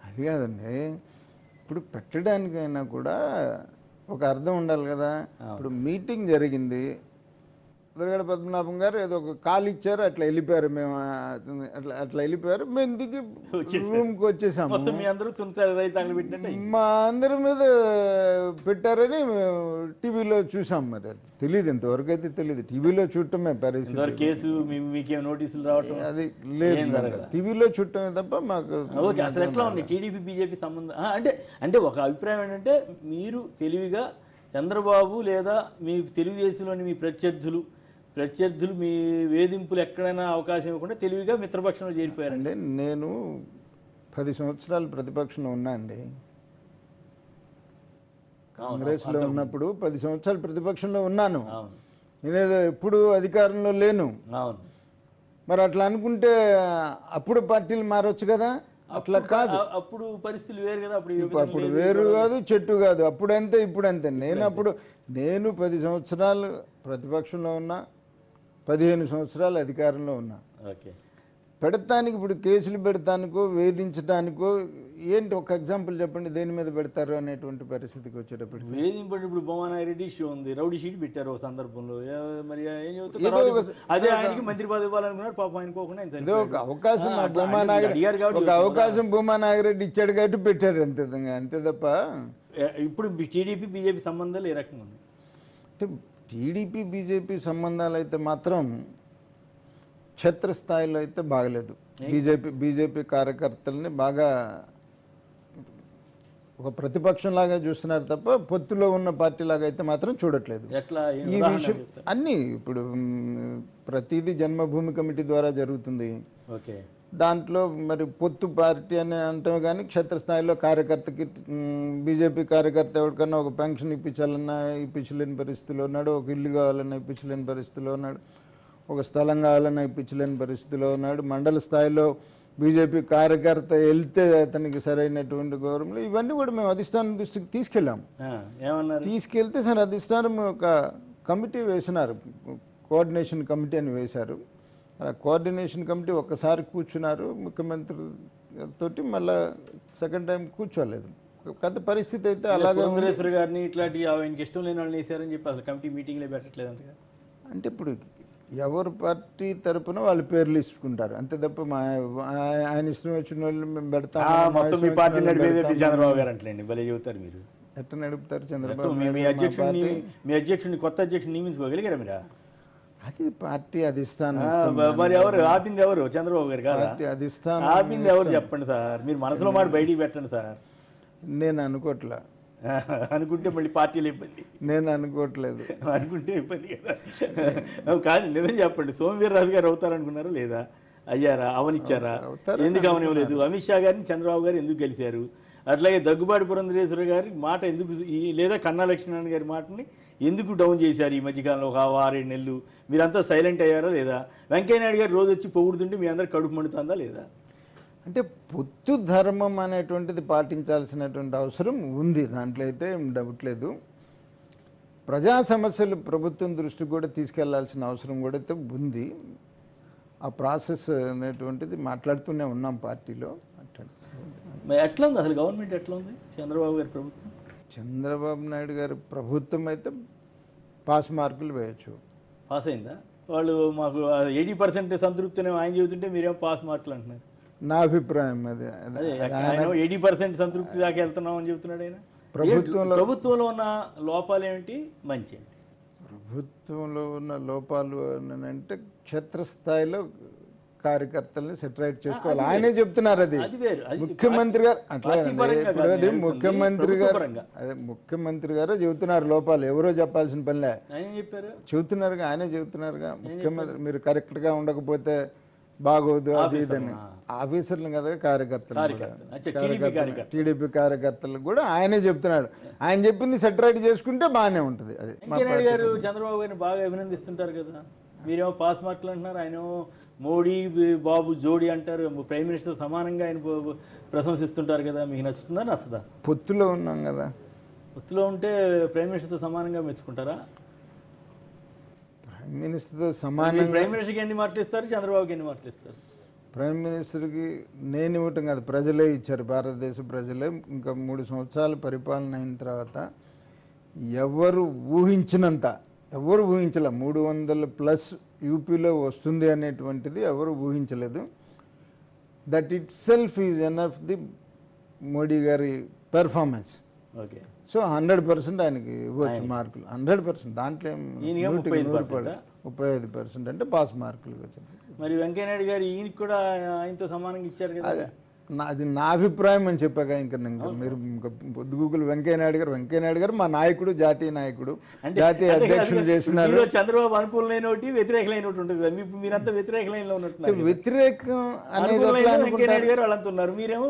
అది కాదండి, ఇప్పుడు పెట్టడానికైనా కూడా ఒక అర్థం ఉండాలి కదా. ఇప్పుడు మీటింగ్ జరిగింది, ఉదరగడ పద్మనాభం గారు ఏదో ఒక కాల్ ఇచ్చారు, అట్లా వెళ్ళిపోయారు. మేము అట్లా వెళ్ళిపోయారు. మేము దిగి రూమ్కి వచ్చేసాము. మా అందరి మీద పెట్టారని టీవీలో చూసాం. మరి అది తెలియదు, ఇంతవరకు అయితే తెలియదు. టీవీలో చూడటమే పరిస్థితి. కేసు మీకేం నోటీసులు రావటం అది లేదు, టీవీలో చూడటమే తప్ప మాకు. అసలు ఎట్లా ఉంది టీడీపీ బీజేపీ సంబంధం? అంటే ఒక అభిప్రాయం ఏంటంటే, మీరు తెలివిగా చంద్రబాబు లేదా మీ తెలుగుదేశంలోని మీ ప్రత్యర్థులు మీ వేధింపులు ఎక్కడైనా అవకాశం ఇవ్వకుండా తెలివిగా మిత్రపక్షంలో చేరిపోయారండి. నేను 10 సంవత్సరాలు ప్రతిపక్షంలో ఉన్నా అండి. కాంగ్రెస్లో ఉన్నప్పుడు 10 సంవత్సరాలు ప్రతిపక్షంలో ఉన్నాను. నేనేదో ఎప్పుడు అధికారంలో లేను. మరి అట్లా అనుకుంటే అప్పుడు పార్టీలు మారొచ్చు కదా. అట్లా కాదు, అప్పుడు పరిస్థితులు వేరు కదా. అప్పుడు వేరు కాదు, చెట్టు కాదు. అప్పుడంతే ఇప్పుడంతే. నేను 10 సంవత్సరాలు ప్రతిపక్షంలో ఉన్నా, 15 సంవత్సరాలు అధికారంలో ఉన్నా. పెడతానికి ఇప్పుడు కేసులు పెడతానికో వేధించడానికో ఏంటి ఒక ఎగ్జాంపుల్ చెప్పండి, దేని మీద పెడతారు అనేటువంటి పరిస్థితికి వచ్చేటప్పుడు. వేధింపడి ఇప్పుడు బొమ్మనారెడ్డి ఇష్యూ ఉంది, రౌడీ షీట్ పెట్టారు ఒక సందర్భంలో. మరి ఏం చెబుతారు? అదే ఆయనకి మంత్రి పదవి ఇవ్వాలనుకున్నారు, పాపం అనుకోకుండా ఏదో ఒక అవకాశం భూమా నాగిరెడ్డి ఇచ్చాడు కాబట్టి పెట్టారు, అంతే తప్ప. ఇప్పుడు టీడీపీ బీజేపీ సంబంధాలు ఏ రకంగా ఉన్నాయి? అంటే టీడీపీ బీజేపీ సంబంధాలు అయితే మాత్రం క్షేత్రస్థాయిలో అయితే బాగలేదు. బీజేపీ కార్యకర్తల్ని బాగా ఒక ప్రతిపక్షంలాగా చూస్తున్నారు తప్ప పొత్తులో ఉన్న పార్టీలాగా అయితే మాత్రం చూడట్లేదు. ఈ విషయం అన్నీ ఇప్పుడు ప్రతిదీ జన్మభూమి కమిటీ ద్వారా జరుగుతుంది. దాంట్లో మరి పొత్తు పార్టీ అని అంటాం కానీ క్షేత్రస్థాయిలో కార్యకర్తకి బీజేపీ కార్యకర్త ఎవరికన్నా ఒక పెన్షన్ ఇప్పించాలన్నా ఇప్పించలేని పరిస్థితిలో ఉన్నాడు, ఒక ఇల్లు కావాలన్నా ఇప్పించలేని పరిస్థితిలో ఉన్నాడు, ఒక స్థలం కావాలన్నా ఇప్పించలేని పరిస్థితిలో ఉన్నాడు. మండల స్థాయిలో బీజేపీ కార్యకర్త వెళ్తే అతనికి సరైనటువంటి గౌరవం. ఇవన్నీ కూడా మేము అధిష్టానం దృష్టికి తీసుకెళ్ళాము. తీసుకెళ్తే సరే అధిష్టానం ఒక కమిటీ వేసినారు, కోఆర్డినేషన్ కమిటీ అని వేశారు. ఆ కోఆర్డినేషన్ కమిటీ ఒక్కసారి కూర్చున్నారు ముఖ్యమంత్రితో, మళ్ళీ సెకండ్ టైం కూర్చోలేదు. పెద్ద పరిస్థితి అయితే అలాగే. గారిని ఇట్లాంటి ఆయనకి ఇష్టం లేని వాళ్ళని వేసారని చెప్పి అసలు కమిటీ మీటింగ్లే పెట్టట్లేదంట. అంటే ఇప్పుడు ఎవరు పార్టీ తరపున వాళ్ళు పేర్లు ఇచ్చుకుంటారు అంతే తప్ప ఆయన ఇష్టం వచ్చిన వాళ్ళు మేము పెడతాం మొత్తం మీ పార్టీ నడిపేది చంద్రబాబు గారు అంటలేండి భలే చెబుతారు మీరు. ఎట్లా నడుపుతారు చంద్రబాబు మీ అధ్యక్షుడిని కొత్త అధ్యక్షుడిని నియమించుకోగలిగారా మీరా? అది పార్టీ అధిష్టానం. మరి ఎవరు ఆపింది? ఎవరు? చంద్రబాబు గారు కాదు. పార్టీ అధిష్టానం ఆపింది ఎవరు చెప్పండి సార్. మీరు మనసులో మాట బయటికి పెట్టండి సార్. నేను అనుకోవట్లా. అనుకుంటే మళ్ళీ పార్టీలు ఇబ్బంది. నేను అనుకోవట్లేదు. అనుకుంటే ఇబ్బంది కదా. కాదు, నిజం చెప్పండి. సోమవీర్రాజు గారు అవుతారనుకున్నారా లేదా? అయ్యారా? అవనిచ్చారా? ఎందుకు అవనివ్వలేదు? అమిత్ షా గారిని చంద్రబాబు గారు ఎందుకు గెలిచారు? అట్లాగే దగ్గుబాటి పురంధరేశ్వరి గారి మాట ఎందుకు, లేదా కన్నా లక్ష్మీనారాయణ గారి మాటని ఎందుకు డౌన్ చేశారు ఈ మధ్యకాలంలో ఒక 6-7 నెలలు? మీరంతా సైలెంట్ అయ్యారా లేదా? వెంకయ్యనాయుడు గారు రోజు వచ్చి పొగుడుతుంటే మీ అందరు కడుపు మండుతుందా లేదా? అంటే పొత్తు ధర్మం అనేటువంటిది పాటించాల్సినటువంటి అవసరం ఉంది, దాంట్లో అయితే ఏం డౌట్ లేదు. ప్రజా సమస్యలు ప్రభుత్వం దృష్టికి కూడా తీసుకెళ్లాల్సిన అవసరం కూడా అయితే ఉంది. ఆ ప్రాసెస్ అనేటువంటిది మాట్లాడుతూనే ఉన్నాం పార్టీలో. ఎట్లా ఉంది అసలు గవర్నమెంట్? ఎట్లా ఉంది చంద్రబాబు గారి ప్రభుత్వం? చంద్రబాబు నాయుడు గారి ప్రభుత్వం అయితే పాస్ మార్కులు వేయచ్చు. పాస్ అయిందా? వాళ్ళు మాకు 80% సంతృప్తిని ఆయన చెబుతుంటే మీరేమో పాస్ మార్కులు అంటున్నారు. నా అభిప్రాయం అది. 80% సంతృప్తి దాకా వెళ్తున్నాం అని చెబుతున్నాడు ఆయన. ప్రభుత్వంలో ఉన్న లోపాలు ఏమిటి, మంచి ఏంటి? ప్రభుత్వంలో ఉన్న లోపాలు అంటే క్షేత్రస్థాయిలో కార్యకర్తల్ని సెటరైట్ చేసుకోవాలి. ఆయనే చెప్తున్నారు. అది ముఖ్యమంత్రి గారు అట్లా అది ముఖ్యమంత్రి గారు చెబుతున్నారు లోపాలు. ఎవరో చెప్పాల్సిన పనిలే, చెబుతున్నారుగా, ఆయనే చెబుతున్నారుగా. ముఖ్యమంత్రి మీరు కరెక్ట్ గా ఉండకపోతే బాగోదు అది ఇదని. ఆఫీసర్లు కదా కార్యకర్తలు, టీడీపీ కార్యకర్తలకు కూడా ఆయనే చెప్తున్నాడు. ఆయన చెప్పింది సెటరైట్ చేసుకుంటే బాగానే ఉంటుంది. అది గారు చంద్రబాబు గారిని బాగా అభినందిస్తుంటారు కదా. మీరేమో పాస్ మార్కులు అంటున్నారు, ఆయనేమో మోడీ బాబు జోడీ అంటారు. ప్రైమ్ మినిస్టర్ సమానంగా ఆయన ప్రశంసిస్తుంటారు కదా. మీకు నచ్చుతుందా నచ్చదా? పొత్తులో ఉన్నాం కదా. పొత్తులో ఉంటే ప్రైమ్ మినిస్టర్తో సమానంగా మెచ్చుకుంటారా? ప్రైమ్ మినిస్టర్తో సమానంగా. ప్రైమ్ మినిస్టర్కి ఎన్ని మార్కులు ఇస్తారు, చంద్రబాబుకి ఎన్ని మార్కులు ఇస్తారు? ప్రైమ్ మినిస్టర్కి నేను ఇవ్వటం కాదు, ప్రజలే ఇచ్చారు. భారతదేశ ప్రజలే. ఇంకా 3 సంవత్సరాల పరిపాలన అయిన తర్వాత ఎవరు ఊహించినంత, ఎవరు ఊహించలే 300+ యూపీలో వస్తుంది అనేటువంటిది ఎవరు ఊహించలేదు. That it self is enough the Modi గారి పెర్ఫార్మెన్స్. ఓకే. సో 100% ఆయనకి ఇవ్వచ్చు మార్కులు. 100%. దాంట్లో 35% అంటే పాస్ మార్కులు. మరి వెంకయ్యనాయుడు గారు ఈయనకి కూడా ఆయనతో సమానంగా ఇచ్చారు కదా. అది నా అభిప్రాయం అని చెప్పాక ఇంకా మీరు పొద్దుగూకులు వెంకయ్యనాయుడు గారు మా నాయకుడు, జాతీయ నాయకుడు, జాతీయ అధ్యక్షులు చేసినారు. చంద్రబాబు అనుకూలమైన ఒకటి, వ్యతిరేకమైన ఒకటి ఉంటుంది. మీరంతా వ్యతిరేక లైన్లో ఉన్నట్టు. వ్యతిరేకం అనేది మీరేమో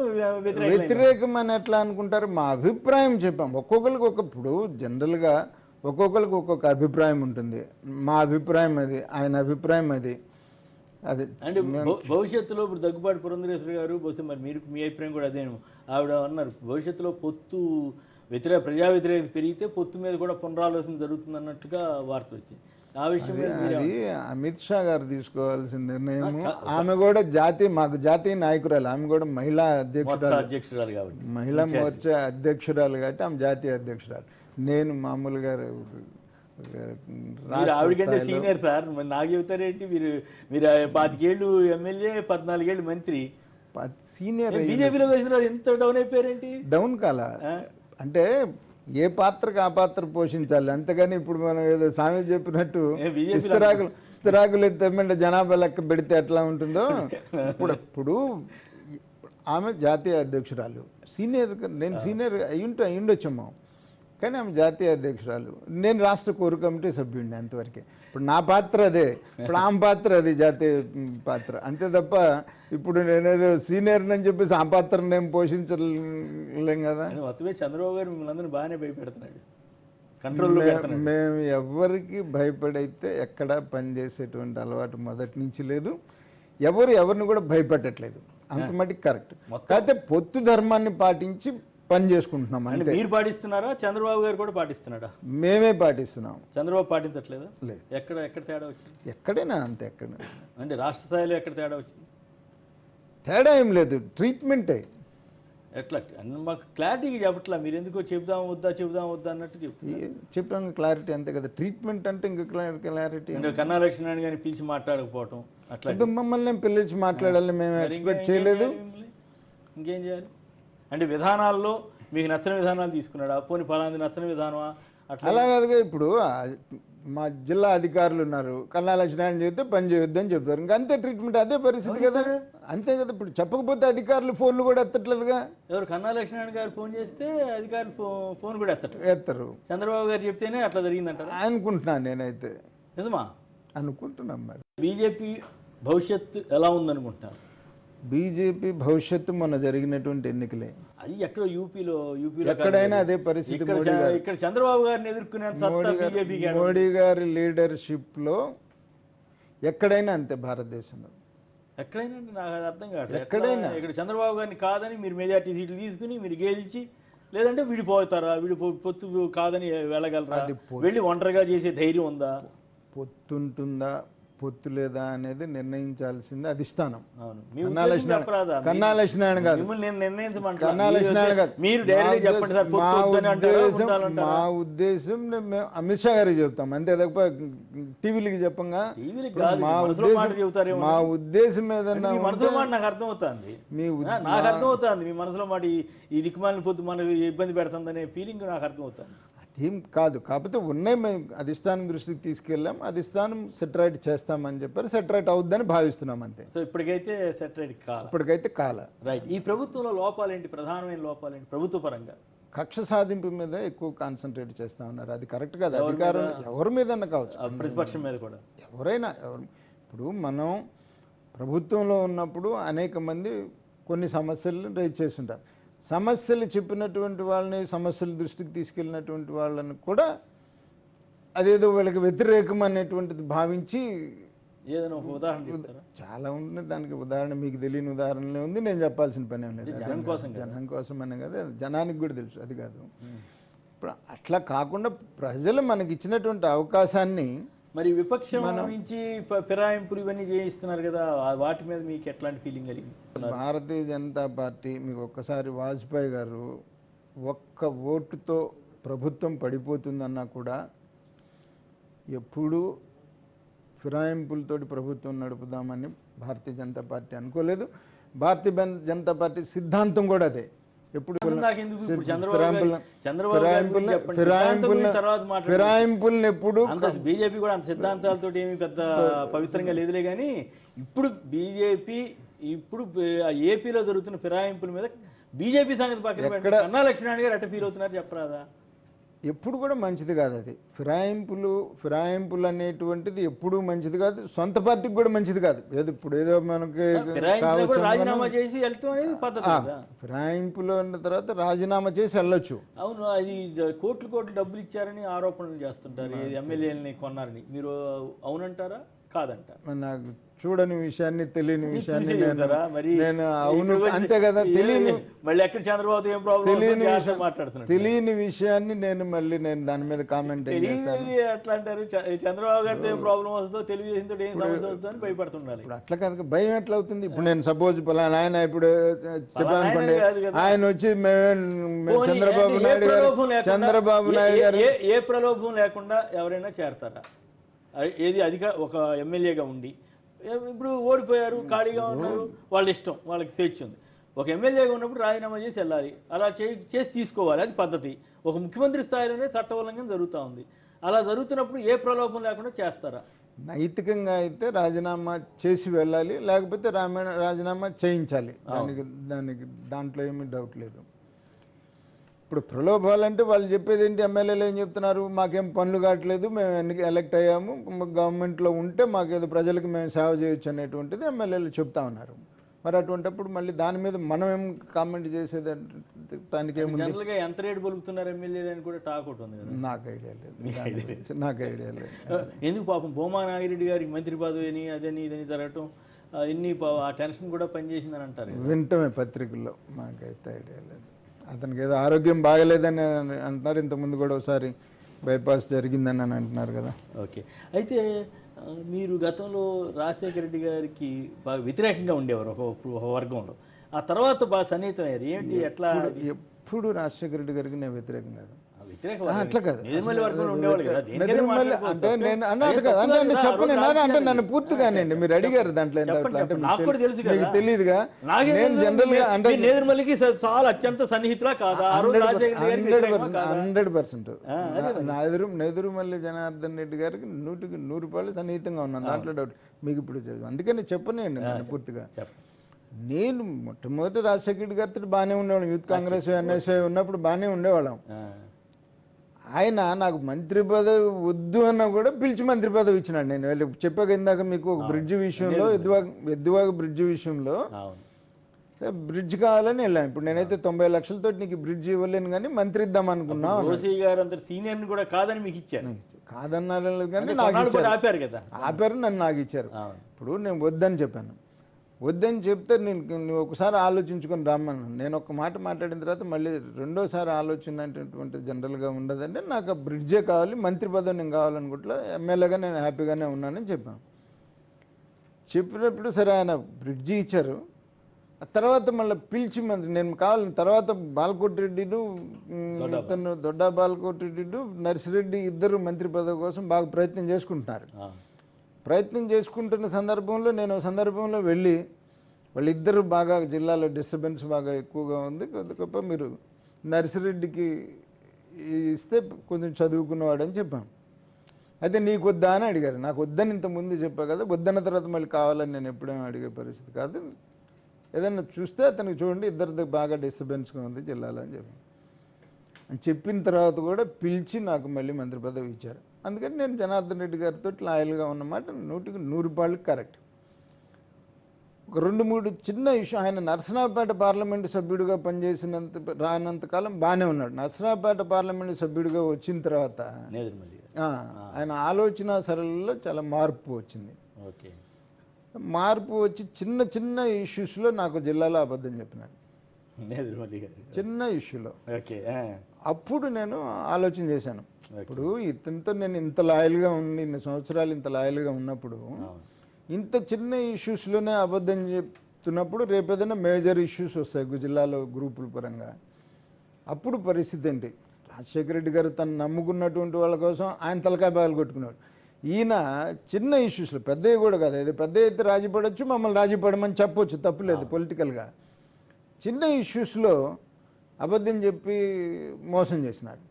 వ్యతిరేకం అని ఎట్లా అనుకుంటారు? మా అభిప్రాయం చెప్పాం. ఒక్కొక్కరికి ఇప్పుడు జనరల్గా ఒక్కొక్కరికి ఒక్కొక్క అభిప్రాయం ఉంటుంది. మా అభిప్రాయం అది, ఆయన అభిప్రాయం అది. అది అంటే భవిష్యత్తులో ఇప్పుడు దగ్గుబాటి పురంధరేశ్వరి గారు బహుశా మరి మీరు మీ అభిప్రాయం కూడా అదే ఆవిడ అన్నారు, భవిష్యత్తులో పొత్తు ప్రజా వ్యతిరేకత పెరిగితే పొత్తు మీద కూడా పునరాలోచన జరుగుతుంది అన్నట్టుగా వార్త వచ్చింది. ఆ విషయం అది అమిత్ షా గారు తీసుకోవాల్సిన నిర్ణయం. ఆమె కూడా మాకు జాతీయ నాయకురాలు, ఆమె కూడా మహిళా అధ్యక్షురాలు కాబట్టి, మహిళా మోర్చా అధ్యక్షురాలు కాబట్టి ఆమె జాతీయ అధ్యక్షురాలు. నేను మామూలుగా ఆవిడకంటే సీనియర్ సార్. మరి నాకు చెబుతారేంటి? మీరు 25 ఏళ్ళు ఎమ్మెల్యే, 14 ఏళ్ళు మంత్రి, సీనియర్. బీజేపీలో వేసిన ఎంత డౌన్ అయిపోయారేంటి? డౌన్ కాలా అంటే ఏ పాత్రకు ఆ పాత్ర పోషించాలి, అంతేగాని ఇప్పుడు మనం ఏదో సామెత చెప్పినట్టు ఇస్తరాకులు ఎత్తమంటే జనాభా లెక్క పెడితే ఎట్లా ఉంటుందో. ఇప్పుడు ఆమె జాతీయ అధ్యక్షురాలు, సీనియర్. నేను సీనియర్ అయ్యుండొచ్చాము, కానీ ఆమె జాతీయ అధ్యక్షురాలు. నేను రాష్ట్ర కోర్ కమిటీ సభ్యుడిని అంతవరకే. ఇప్పుడు నా పాత్ర అదే, ఇప్పుడు ఆమె పాత్ర అది జాతీయ పాత్ర, అంతే తప్ప ఇప్పుడు నేనేదో సీనియర్ అని చెప్పేసి ఆ పాత్రను నేను పోషించలేం కదా. మొత్తమే చంద్రబాబు గారు మిమ్మల్ని అందరూ బాగానే భయపెడుతున్నాడు. మేము ఎవరికి భయపడైతే ఎక్కడ పనిచేసేటువంటి అలవాటు మొదటి నుంచి లేదు. ఎవరిని కూడా భయపెట్టట్లేదు, అంత మటుకు కరెక్ట్. కాకపోతే పొత్తు ధర్మాన్ని పాటించి పని చేసుకుంటున్నాం. అంటే మీరు పాటిస్తున్నారా, చంద్రబాబు గారు కూడా పాటిస్తున్నాడా? మేమే పాటిస్తున్నాం. చంద్రబాబు పాటించట్లేదా? లేదు. ఎక్కడ తేడా వచ్చింది? ఎక్కడైనా అంతే. ఎక్కడ అంటే రాష్ట్ర స్థాయిలో ఎక్కడ తేడా వచ్చింది? తేడా ఏం లేదు, ట్రీట్మెంటే. ఎట్లా మాకు క్లారిటీగా చెప్పట్లా, మీరు ఎందుకో చెబుదాం వద్దా అన్నట్టు చెప్తున్నారు. చెప్పాను క్లారిటీ అంతే కదా. ట్రీట్మెంట్ అంటే ఇంకా క్లారిటీ అంటే కన్నా లక్ష్మీనారాయణ గారిని పిలిచి మాట్లాడకపోవటం అట్లా అంటే మమ్మల్ని పిలిచి మాట్లాడాలి మేము ఎక్స్పెక్ట్ చేయలేదు. ఇంకేం చేయాలి అంటే విధానాల్లో మీకు నచ్చని విధానాలు తీసుకున్నాడా, పోనీ ఫలాంది నచ్చని విధానమా అట్లా? అలా కాదుగా. ఇప్పుడు మా జిల్లా అధికారులు ఉన్నారు, కన్నా లక్ష్మీనారాయణ చెప్తే పని చేయొద్దని చెప్తారు, ఇంకా అంతే ట్రీట్మెంట్, అదే పరిస్థితి కదా. అంతే కదా. ఇప్పుడు చెప్పకపోతే అధికారులు ఫోన్లు కూడా ఎత్తట్లేదుగా. ఎవరు కన్నా లక్ష్మీనారాయణ గారు ఫోన్ చేస్తే అధికారులు ఫోన్ కూడా ఎత్తరు. చంద్రబాబు గారు చెప్తేనే అట్లా జరిగిందంటారు అనుకుంటున్నాను నేనైతే. నిజమా? అనుకుంటున్నాం. మరి బీజేపీ భవిష్యత్తు ఎలా ఉందనుకుంటున్నారు? బీజేపీ భవిష్యత్తు మొన్న జరిగినటువంటి ఎన్నికలే. అది ఎక్కడో యూపీలో ఎక్కడైనా అదే పరిస్థితి. ఇక్కడ చంద్రబాబు గారిని ఎదుర్కొనే మోడీ గారి లీడర్షిప్ లో ఎక్కడైనా అంతే. భారతదేశంలో ఎక్కడైనా నాకు అది అర్థం కాదు. ఎక్కడైనా ఇక్కడ చంద్రబాబు గారిని కాదని మీరు మెజార్టీ సీట్లు తీసుకుని మీరు గెలిచి, లేదంటే విడిపోతారా? పొత్తు కాదని వెళ్ళగలరా? వెళ్ళి ఒంటరిగా చేసే ధైర్యం ఉందా? పొత్తుంటుందా పొత్తు లేదా అనేది నిర్ణయించాల్సింది అధిష్టానం. కన్నా లక్ష్మీనారాయణ కాదు. కన్నా లక్ష్మీనారాయణ కాదు. మా ఉద్దేశం అమిత్ షా గారికి చెప్తాం అంతే తప్ప టీవీలకి చెప్పంగా. మా ఉద్దేశం ఏదన్నా నాకు అర్థమవుతుంది, నాకు అర్థమవుతుంది మీ మనసులో మాట. ఈ దిక్కుమాలిన పొత్తు మనకు ఇబ్బంది పెడుతుందనే ఫీలింగ్ నాకు అర్థమవుతుంది. ఏం కాదు. కాకపోతే ఉన్నాయి, మేము అధిష్టానం దృష్టికి తీసుకెళ్ళాం, అధిష్టానం సెటరైట్ చేస్తామని చెప్పారు. సెటరైట్ అవుద్దని భావిస్తున్నాం అంతే. సో ఇప్పటికైతే సెటరైట్ కాల. ఇప్పటికైతే కాల. రైట్. ఈ ప్రభుత్వంలో లోపాలేంటి, ప్రధానమైన లోపాలేంటి ప్రభుత్వ పరంగా? కక్ష సాధింపు మీద ఎక్కువ కాన్సన్ట్రేట్ చేస్తా ఉన్నారు. అది కరెక్ట్ కాదు. అధికారం ఎవరి మీద కావచ్చు, ప్రతిపక్షం మీద కూడా ఎవరైనా. ఇప్పుడు మనం ప్రభుత్వంలో ఉన్నప్పుడు అనేక మంది కొన్ని సమస్యలను రైజ్ చేస్తుంటారు. సమస్యలు చెప్పినటువంటి వాళ్ళని, సమస్యల దృష్టికి తీసుకెళ్ళినటువంటి వాళ్ళని కూడా అదేదో వాళ్ళకి వ్యతిరేకం అనేటువంటిది భావించి ఏదైనా ఒక ఉదాహరణ చాలా ఉంటుంది. దానికి ఉదాహరణ మీకు తెలియని ఉదాహరణలే ఉంది, నేను చెప్పాల్సిన పని ఏం లేదు. జనం కోసం అనే కదా, జనానికి కూడా తెలుసు. అది కాదు. ఇప్పుడు అట్లా కాకుండా ప్రజలు మనకి ఇచ్చినటువంటి అవకాశాన్ని, మరి విపక్షం నుంచి ఫిరాయింపులు ఇవన్నీ చేయిస్తున్నారు కదా, వాటి మీద మీకు ఎట్లాంటి ఫీలింగ్ కలిగింది? భారతీయ జనతా పార్టీ మీకు ఒక్కసారి వాజ్పేయి గారు ఒక్క ఓటుతో ప్రభుత్వం పడిపోతుందన్నా కూడా ఎప్పుడూ ఫిరాయింపులతోటి ప్రభుత్వం నడుపుదామని భారతీయ జనతా పార్టీ అనుకోలేదు. భారతీయ జనతా పార్టీ సిద్ధాంతం కూడా అదే. ఎప్పుడు ఫిరాయింపుల్ని ఎప్పుడు బీజేపీ కూడా అంత సిద్ధాంతాలతో ఏమి పెద్ద పవిత్రంగా లేదులే, కానీ ఇప్పుడు బీజేపీ ఇప్పుడు ఏపీలో జరుగుతున్న ఫిరాయింపుల మీద బీజేపీ సంగతి పక్కన కన్నా లక్ష్మీనారాయణ గారు అట్ట ఫీల్ అవుతున్నారు, చెప్పరాదా? ఎప్పుడు కూడా మంచిది కాదు అది. ఫిరాయింపులు అనేటువంటిది ఎప్పుడూ మంచిది కాదు. సొంత పార్టీకి కూడా మంచిది కాదు. ఇప్పుడు ఏదో మనకి రాజీనామా చేసి వెళ్తాం అనేది పద్ధతి. ఫిరాయింపులు అన్న తర్వాత రాజీనామా చేసి వెళ్ళొచ్చు. అవును, అది కోట్లు డబ్బులు ఇచ్చారని ఆరోపణలు చేస్తుంటారు, ఎమ్మెల్యేలని కొన్నారని. మీరు అవునంటారా కాదంటారా? నాకు చూడని విషయాన్ని, తెలియని విషయాన్ని నేను అవును అంతే కదా. తెలియని విషయాన్ని నేను దాని మీద కామెంట్ అట్లా అంటారు. చంద్రబాబు గారితో ఏం ప్రాబ్లం వస్తుందో, తెలుగుదేశంతో ఏం సమస్య వస్తుందో అని భయపడుతున్నారు. ఇప్పుడు అట్లా కాదు, భయం ఎట్లా అవుతుంది? ఇప్పుడు నేను సపోజ్ ఆయన ఇప్పుడు చెప్పాలనుకోండి, ఆయన వచ్చి చంద్రబాబు నాయుడు గారు ఏ ప్రలోభం లేకుండా ఎవరైనా చేరతారా? ఏది ఒక ఎమ్మెల్యేగా ఉండి ఇప్పుడు ఓడిపోయారు, ఖాళీగా ఉన్నారు, వాళ్ళ ఇష్టం, వాళ్ళకి స్వేచ్ఛ ఉంది. ఒక ఎమ్మెల్యేగా ఉన్నప్పుడు రాజీనామా చేసి వెళ్ళాలి, అలా చేసి తీసుకోవాలి, అది పద్ధతి. ఒక ముఖ్యమంత్రి స్థాయిలోనే చట్టవల్లంఘన జరుగుతూ ఉంది. అలా జరుగుతున్నప్పుడు ఏ ప్రలోభం లేకుండా చేస్తారా? నైతికంగా అయితే రాజీనామా చేసి వెళ్ళాలి, లేకపోతే రాజీనామా చేయించాలి. దాంట్లో ఏమీ డౌట్ లేదు. ఇప్పుడు ప్రలోభాలంటే వాళ్ళు చెప్పేది ఏంటి? ఎమ్మెల్యేలు ఏం చెప్తున్నారు? మాకేం పనులు కావట్లేదు, మేము ఎలక్ట్ అయ్యాము, గవర్నమెంట్లో ఉంటే మాకేదో ప్రజలకు మేము సేవ చేయొచ్చు అనేటువంటిది ఎమ్మెల్యేలు చెప్తా ఉన్నారు. మరి అటువంటిప్పుడు మళ్ళీ దాని మీద మనం ఏం కామెంట్ చేసేది? దానికి ఏముంది? ఎంత రేటు పలుకుతున్నారు ఎమ్మెల్యేలు అని కూడా టాక్ ఒకటి ఉంది కదా. నాకు ఐడియా లేదు. ఎందుకు పాపం భూమా నాగిరెడ్డి గారికి మంత్రి పదవి అని అదని ఇదని జరగటం, ఇన్ని ఆ టెన్షన్ కూడా పనిచేసిందని అంటారు. వింటమే పత్రికల్లో. మాకైతే ఐడియా లేదు. అతనికి ఏదో ఆరోగ్యం బాగలేదని అంటున్నారు. ఇంతకుముందు కూడా ఒకసారి బైపాస్ జరిగిందని అని అంటున్నారు కదా. ఓకే. అయితే మీరు గతంలో రాజశేఖర రెడ్డి గారికి బాగా వ్యతిరేకంగా ఉండేవారు ఒక వర్గంలో. ఆ తర్వాత బాగా సన్నిహితం అయ్యారు. ఏంటి ఎట్లా ఎప్పుడు రాజశేఖర రెడ్డి గారికి నేను వ్యతిరేకం కాదు. అట్లా కాదు. అంటే నేను అన్నట్టు కదా అంటే చెప్పను అంటే నన్ను పూర్తిగానండి మీరు అడిగారు దాంట్లో అంటే మీకు తెలియదుగా. నేను జనరల్ గా అంటే చాలా అత్యంత సన్నిహితులా కాదా? 100% నెదురుమల్లి జనార్దన్ రెడ్డి గారికి 100% సన్నిహితంగా ఉన్నాను, దాంట్లో డౌట్. మీకు ఇప్పుడు అందుకని చెప్పనండి నేను పూర్తిగా. నేను మొట్టమొదటి రాజశేఖర రెడ్డి గారితో బాగానే ఉండేవాళ్ళం, యూత్ కాంగ్రెస్ ఎన్ఎస్ఐ ఉన్నప్పుడు బాగానే ఉండేవాళ్ళం. ఆయన నాకు మంత్రి పదవి వద్దు అన్నా కూడా పిలిచి మంత్రి పదవి ఇచ్చినాడు. నేను చెప్పాక ఇందాక మీకు ఒక బ్రిడ్జ్ విషయంలో ఎద్దువాగ బ్రిడ్జ్ విషయంలో బ్రిడ్జ్ కావాలని వెళ్ళాను. ఇప్పుడు నేనైతే 90 లక్షలతో నీకు బ్రిడ్జ్ ఇవ్వలేను కానీ మంత్రి ఇద్దాం అనుకున్నా. సీనియర్ కూడా కాదని మీకు ఇచ్చారు, కాదన్నారు కానీ నాకు ఆపారు కదా, ఆపారు నన్ను నాకు ఇచ్చారు. ఇప్పుడు నేను వద్దని చెప్పాను. వద్దని చెప్తే నువ్వు ఒకసారి ఆలోచించుకొని రమ్మన్నాను. నేను ఒక మాట మాట్లాడిన తర్వాత మళ్ళీ రెండోసారి ఆలోచన అనేటటువంటి జనరల్గా ఉండదండి. నాకు ఆ బ్రిడ్జే కావాలి, మంత్రి పదవి నేను కావాలనుకుంటా, ఎమ్మెల్యేగా నేను హ్యాపీగానే ఉన్నానని చెప్పాను. చెప్పినప్పుడు సరే ఆయన బ్రిడ్జి ఇచ్చారు. ఆ తర్వాత మళ్ళీ పిలిచి మంత్రి నేను కావాలని తర్వాత బాలకోటిరెడ్డిను ఇతను దొడ్డా బాలకోటిరెడ్డి నర్సిరెడ్డి ఇద్దరు మంత్రి పదవి కోసం బాగా ప్రయత్నం చేసుకుంటున్నారు. ప్రయత్నం చేసుకుంటున్న సందర్భంలో నేను సందర్భంలో వెళ్ళి వాళ్ళిద్దరూ బాగా జిల్లాలో డిస్టర్బెన్స్ బాగా ఎక్కువగా ఉంది, కొద్దిగొప్ప మీరు నర్సిరెడ్డికి ఇస్తే కొంచెం చదువుకున్నవాడని చెప్పాను. అయితే నీకు వద్దా అని అడిగారు. నాకు వద్దని ఇంతకుముందు చెప్పా కదా, వద్దన్న తర్వాత మళ్ళీ కావాలని నేను ఎప్పుడేమో అడిగే పరిస్థితి కాదు, ఏదన్నా చూస్తే అతనికి చూడండి ఇద్దరిది బాగా డిస్టర్బెన్స్గా ఉంది జిల్లాలో అని చెప్పాను. అని చెప్పిన తర్వాత కూడా పిలిచి నాకు మళ్ళీ మంత్రి పదవి ఇచ్చారు. అందుకని నేను జనార్దన్ రెడ్డి గారితో లాయల్గా ఉన్నమాట 100% కరెక్ట్. ఒక 2-3 చిన్న ఇష్యూ, ఆయన నరసరావుపేట పార్లమెంటు సభ్యుడిగా రానంతకాలం బాగానే ఉన్నాడు. నరసరావుపేట పార్లమెంటు సభ్యుడిగా వచ్చిన తర్వాత ఆయన ఆలోచన సరళిలో చాలా మార్పు వచ్చింది. మార్పు వచ్చి చిన్న చిన్న ఇష్యూస్లో నాకు జిల్లాలో అబద్ధం చెప్పినాడు, చిన్న ఇష్యూలో. అప్పుడు నేను ఆలోచన చేశాను, ఇప్పుడు ఇతనితో నేను ఇంత లాయల్గా ఉండి ఇన్ని సంవత్సరాలు ఇంత లాయల్గా ఉన్నప్పుడు ఇంత చిన్న ఇష్యూస్లోనే అబద్ధం చెప్తున్నప్పుడు రేపేదైనా మేజర్ ఇష్యూస్ వస్తాయి జిల్లాలో గ్రూపుల పరంగా, అప్పుడు పరిస్థితి ఏంటి? రాజశేఖర రెడ్డి గారు తను నమ్ముకున్నటువంటి వాళ్ళ కోసం ఆయన తలకాయ బాగా కొట్టుకున్నాడు. ఈయన చిన్న ఇష్యూస్లో, పెద్దవి కూడా కాదు, అది పెద్ద అయితే రాజీ పడవచ్చు, మమ్మల్ని రాజీ పడమని చెప్పొచ్చు, తప్పులేదు పొలిటికల్గా. చిన్న ఇష్యూస్లో అబద్ధం చెప్పి మోసం చేసినాడు.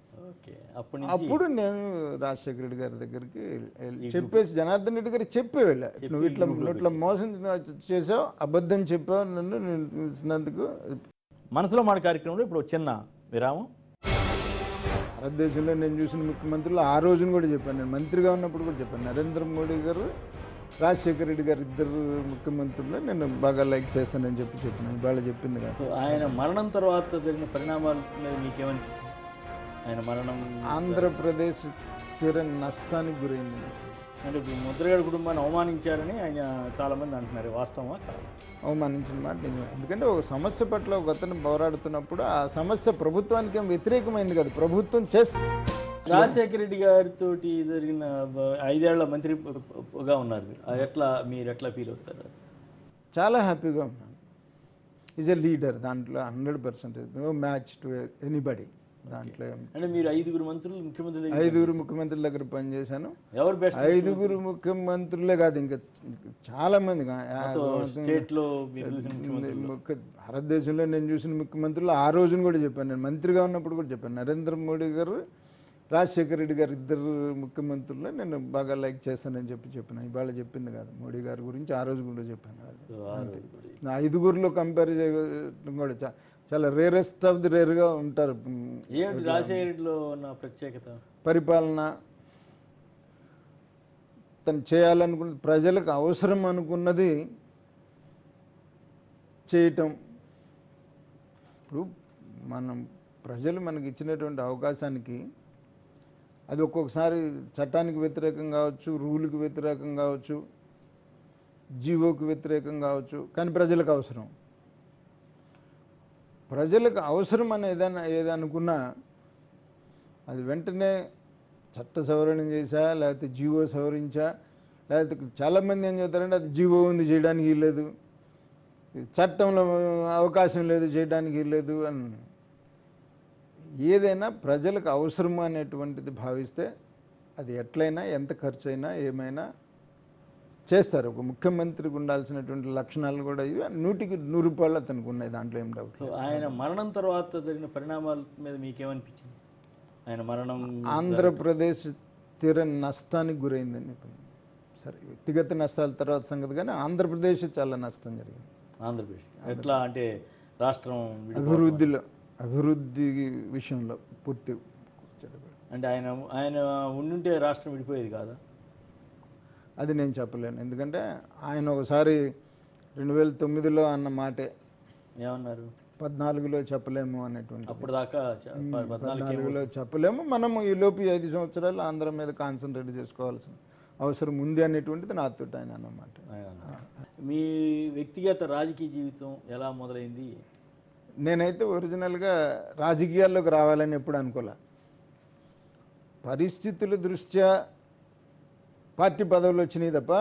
అప్పుడు నేను రాజశేఖర రెడ్డి గారి దగ్గరికి చెప్పేసి జనార్దన్ రెడ్డి గారికి చెప్పే వెళ్ళా, నువ్వు ఇట్లా మోసం చేసావు, అబద్ధం చెప్పావు నన్ను చూసినందుకు. మనసులో మాట కార్యక్రమంలో ఇప్పుడు చిన్న విరామం. భారతదేశంలో నేను చూసిన ముఖ్యమంత్రులు ఆ రోజున కూడా చెప్పాను, నేను మంత్రిగా ఉన్నప్పుడు కూడా చెప్పాను, నరేంద్ర మోడీ గారు రాజశేఖర రెడ్డి గారు ఇద్దరు ముఖ్యమంత్రులు నేను బాగా లైక్ చేస్తానని చెప్పినాను. ఇవాళ చెప్పింది కాదు. ఆయన మరణం తర్వాత జరిగిన పరిణామాల మీద మీకేమనిపించింది? ఆయన మరణం ఆంధ్రప్రదేశ్ తీరని నష్టానికి గురైంది. అంటే ముద్రగడ కుటుంబాన్ని అవమానించారని ఆయన చాలామంది అంటున్నారు, వాస్తవమా? అవమానించిన మాట నిజమే. ఎందుకంటే ఒక సమస్య పట్ల ఒక అతను పోరాడుతున్నప్పుడు ఆ సమస్య ప్రభుత్వానికి ఏం వ్యతిరేకమైంది కదా, ప్రభుత్వం చేస్తే. రాజశేఖర రెడ్డి గారితో జరిగిన 5 ఏళ్ల మంత్రిగా ఉన్నారు, మీరు ఎట్లా ఫీల్ అవుతారు? చాలా హ్యాపీగా ఉన్నాను. ఈజ్ ఎ లీడర్, దాంట్లో 100% నో మ్యాచ్ టు ఎనీబడి. దాంట్లో అంటే మీరు 5 ముఖ్యమంత్రుల దగ్గర పనిచేశాను. ఎవరు బెస్ట్? 5 ముఖ్యమంత్రులే కాదు, ఇంకా చాలా మంది. భారతదేశంలో నేను చూసిన ముఖ్యమంత్రులు ఆ రోజున కూడా చెప్పాను, నేను మంత్రిగా ఉన్నప్పుడు కూడా చెప్పాను, నరేంద్ర మోడీ గారు రాజశేఖర రెడ్డి గారు ఇద్దరు ముఖ్యమంత్రుల్లో నేను బాగా లైక్ చేస్తానని చెప్పిన. ఇవాళ చెప్పింది కాదు, మోడీ గారి గురించి ఆ రోజు కూడా చెప్పాను. నా 5గురిలో కంపేర్ చేయడం కూడా చాలా రేరెస్ట్ ఆఫ్ ది రేర్గా ఉంటారు. రాజశేఖర రెడ్డిలో ఉన్న ప్రత్యేకత పరిపాలన, తను చేయాలనుకున్నది, ప్రజలకు అవసరం అనుకున్నది చేయటం. ఇప్పుడు ప్రజలు మనకి ఇచ్చినటువంటి అవకాశానికి అది ఒక్కొక్కసారి చట్టానికి వ్యతిరేకం కావచ్చు, రూల్కి వ్యతిరేకం కావచ్చు, జీవోకి వ్యతిరేకం కావచ్చు, కానీ ప్రజలకు అవసరం. ప్రజలకు అవసరం అని ఏదనుకున్నా అది వెంటనే చట్ట సవరణ చేశా, లేకపోతే జీవో సవరించా, లేకపోతే చాలామంది ఏం చేస్తారంటే అది జీవో ఉంది చేయడానికి లేదు, చట్టంలో అవకాశం లేదు, చేయడానికి లేదు అని. ఏదైనా ప్రజలకు అవసరం అనేటువంటిది భావిస్తే అది ఎట్లయినా ఎంత ఖర్చు అయినా ఏమైనా చేస్తారు. ఒక ముఖ్యమంత్రికి ఉండాల్సినటువంటి లక్షణాలు కూడా ఇవి 100% అతనికి ఉన్నాయి, దాంట్లో ఏం డౌట్. సో ఆయన మరణం తర్వాత జరిగిన పరిణామాల మీద మీకేమనిపించింది? ఆయన మరణం ఆంధ్రప్రదేశ్ తీర నష్టానికి గురైందని. సరే, వ్యక్తిగత నష్టాల తర్వాత సంగతి, కానీ ఆంధ్రప్రదేశ్ చాలా నష్టం జరిగింది. ఆంధ్రప్రదేశ్ ఎట్లా అంటే రాష్ట్రం అభివృద్ధి విషయంలో పూర్తి అంటే ఆయన ఉండుంటే రాష్ట్రం విడిపోయేది కాదా? అది నేను చెప్పలేను. ఎందుకంటే ఆయన ఒకసారి 2009లో అన్న మాటే ఏమన్నారు? 14లో చెప్పలేము అనేటువంటి. అప్పుడు దాకా 14లో చెప్పలేము, మనము ఈ లోపు 5 సంవత్సరాలు ఆంధ్ర మీద కాన్సన్ట్రేట్ చేసుకోవాల్సిన అవసరం ఉంది అనేటువంటిది నాతో ఆయన అన్నమాట. మీ వ్యక్తిగత రాజకీయ జీవితం ఎలా మొదలైంది? నేనైతే ఒరిజినల్గా రాజకీయాల్లోకి రావాలని ఎప్పుడు అనుకోలే. పరిస్థితుల దృష్ట్యా పార్టీ పదవులు వచ్చినాయి తప్ప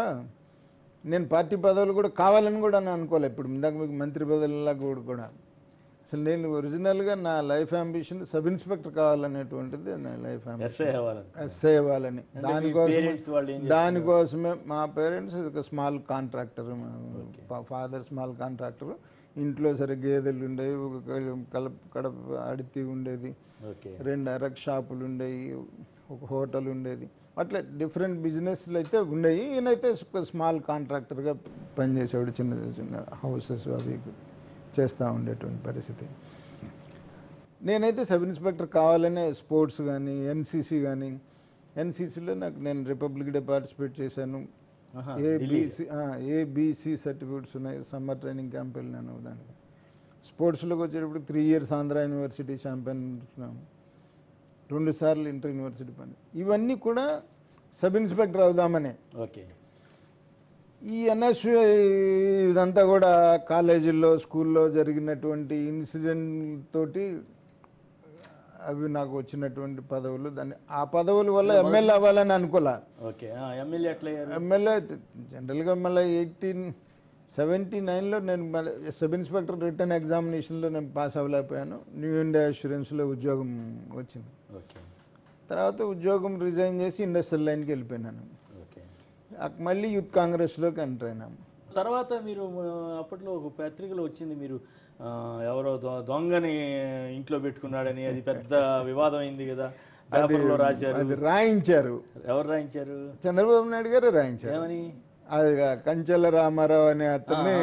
నేను పార్టీ పదవులు కూడా కావాలని కూడా అనుకోలే. ఇప్పుడు ఇందాక మీకు మంత్రి పదవులలా కూడా అసలు నేను ఒరిజినల్గా నా లైఫ్ అంబిషన్ సబ్ ఇన్స్పెక్టర్ కావాలనేటువంటిది నా లైఫ్ అంబిషన్. ఎస్ఐ అవ్వాలని. దానికోసమే మా పేరెంట్స్ ఒక small contractor, father small contractor. ఇంట్లో సరే గేదెలు ఉండేవి, ఒక కడప అడితి ఉండేది, 2 అరక్ షాపులు ఉండేవి, ఒక హోటల్ ఉండేది. అట్లా డిఫరెంట్ బిజినెస్లు అయితే ఉండేవి. ఈయనైతే ఒక స్మాల్ కాంట్రాక్టర్గా పనిచేసేవాడు, చిన్న చిన్న హౌసెస్ అవి చేస్తూ ఉండేటువంటి పరిస్థితి. నేనైతే సబ్ ఇన్స్పెక్టర్ కావాలనే స్పోర్ట్స్ కానీ ఎన్సీసీ కానీ, ఎన్సీసీలో నేను రిపబ్లిక్ డే పార్టిసిపేట్ చేశాను. ఏబిసి సర్టిఫికేట్స్ ఉన్నాయి. సమ్మర్ ట్రైనింగ్ క్యాంప్ వెళ్ళినాను దానికి. స్పోర్ట్స్లోకి వచ్చేటప్పుడు 3 years ఆంధ్ర యూనివర్సిటీ ఛాంపియన్, 2 సార్లు ఇంటర్ యూనివర్సిటీ పని. ఇవన్నీ కూడా సబ్ ఇన్స్పెక్టర్ అవుదామనే. ఓకే. ఈ ఎన్ఎస్యు ఇదంతా కూడా కాలేజీల్లో స్కూల్లో జరిగినటువంటి ఇన్సిడెంట్ తోటి అవి నాకు వచ్చినటువంటి పదవులు. దాన్ని ఆ పదవుల వల్ల ఎమ్మెల్యే అవ్వాలని అనుకోలే. ఎమ్మెల్యే జనరల్గా మళ్ళీ 1879లో నేను సబ్ ఇన్స్పెక్టర్ రిటర్న్ ఎగ్జామినేషన్లో నేను పాస్ అవ్వలేకపోయాను. న్యూ ఇండియా అష్యూరెన్స్లో ఉద్యోగం వచ్చింది. తర్వాత ఉద్యోగం రిజైన్ చేసి ఇండస్ట్రియల్ లైన్కి వెళ్ళిపోయినాను. మళ్ళీ యూత్ కాంగ్రెస్లోకి ఎంటర్ అయినాము. తర్వాత మీరు అప్పట్లో ఒక పత్రికలో వచ్చింది, మీరు ఎవరో దొంగని ఇంట్లో పెట్టుకున్నాడని, అది పెద్ద వివాదం అయింది కదా, పేపర్లో రాశారు. అది రాయించారు. ఎవరు రాయించారు? చంద్రబాబు నాయుడు గారు రాయించారు. ఏమని? అది కంచెల రామారావు అనే అతన్ని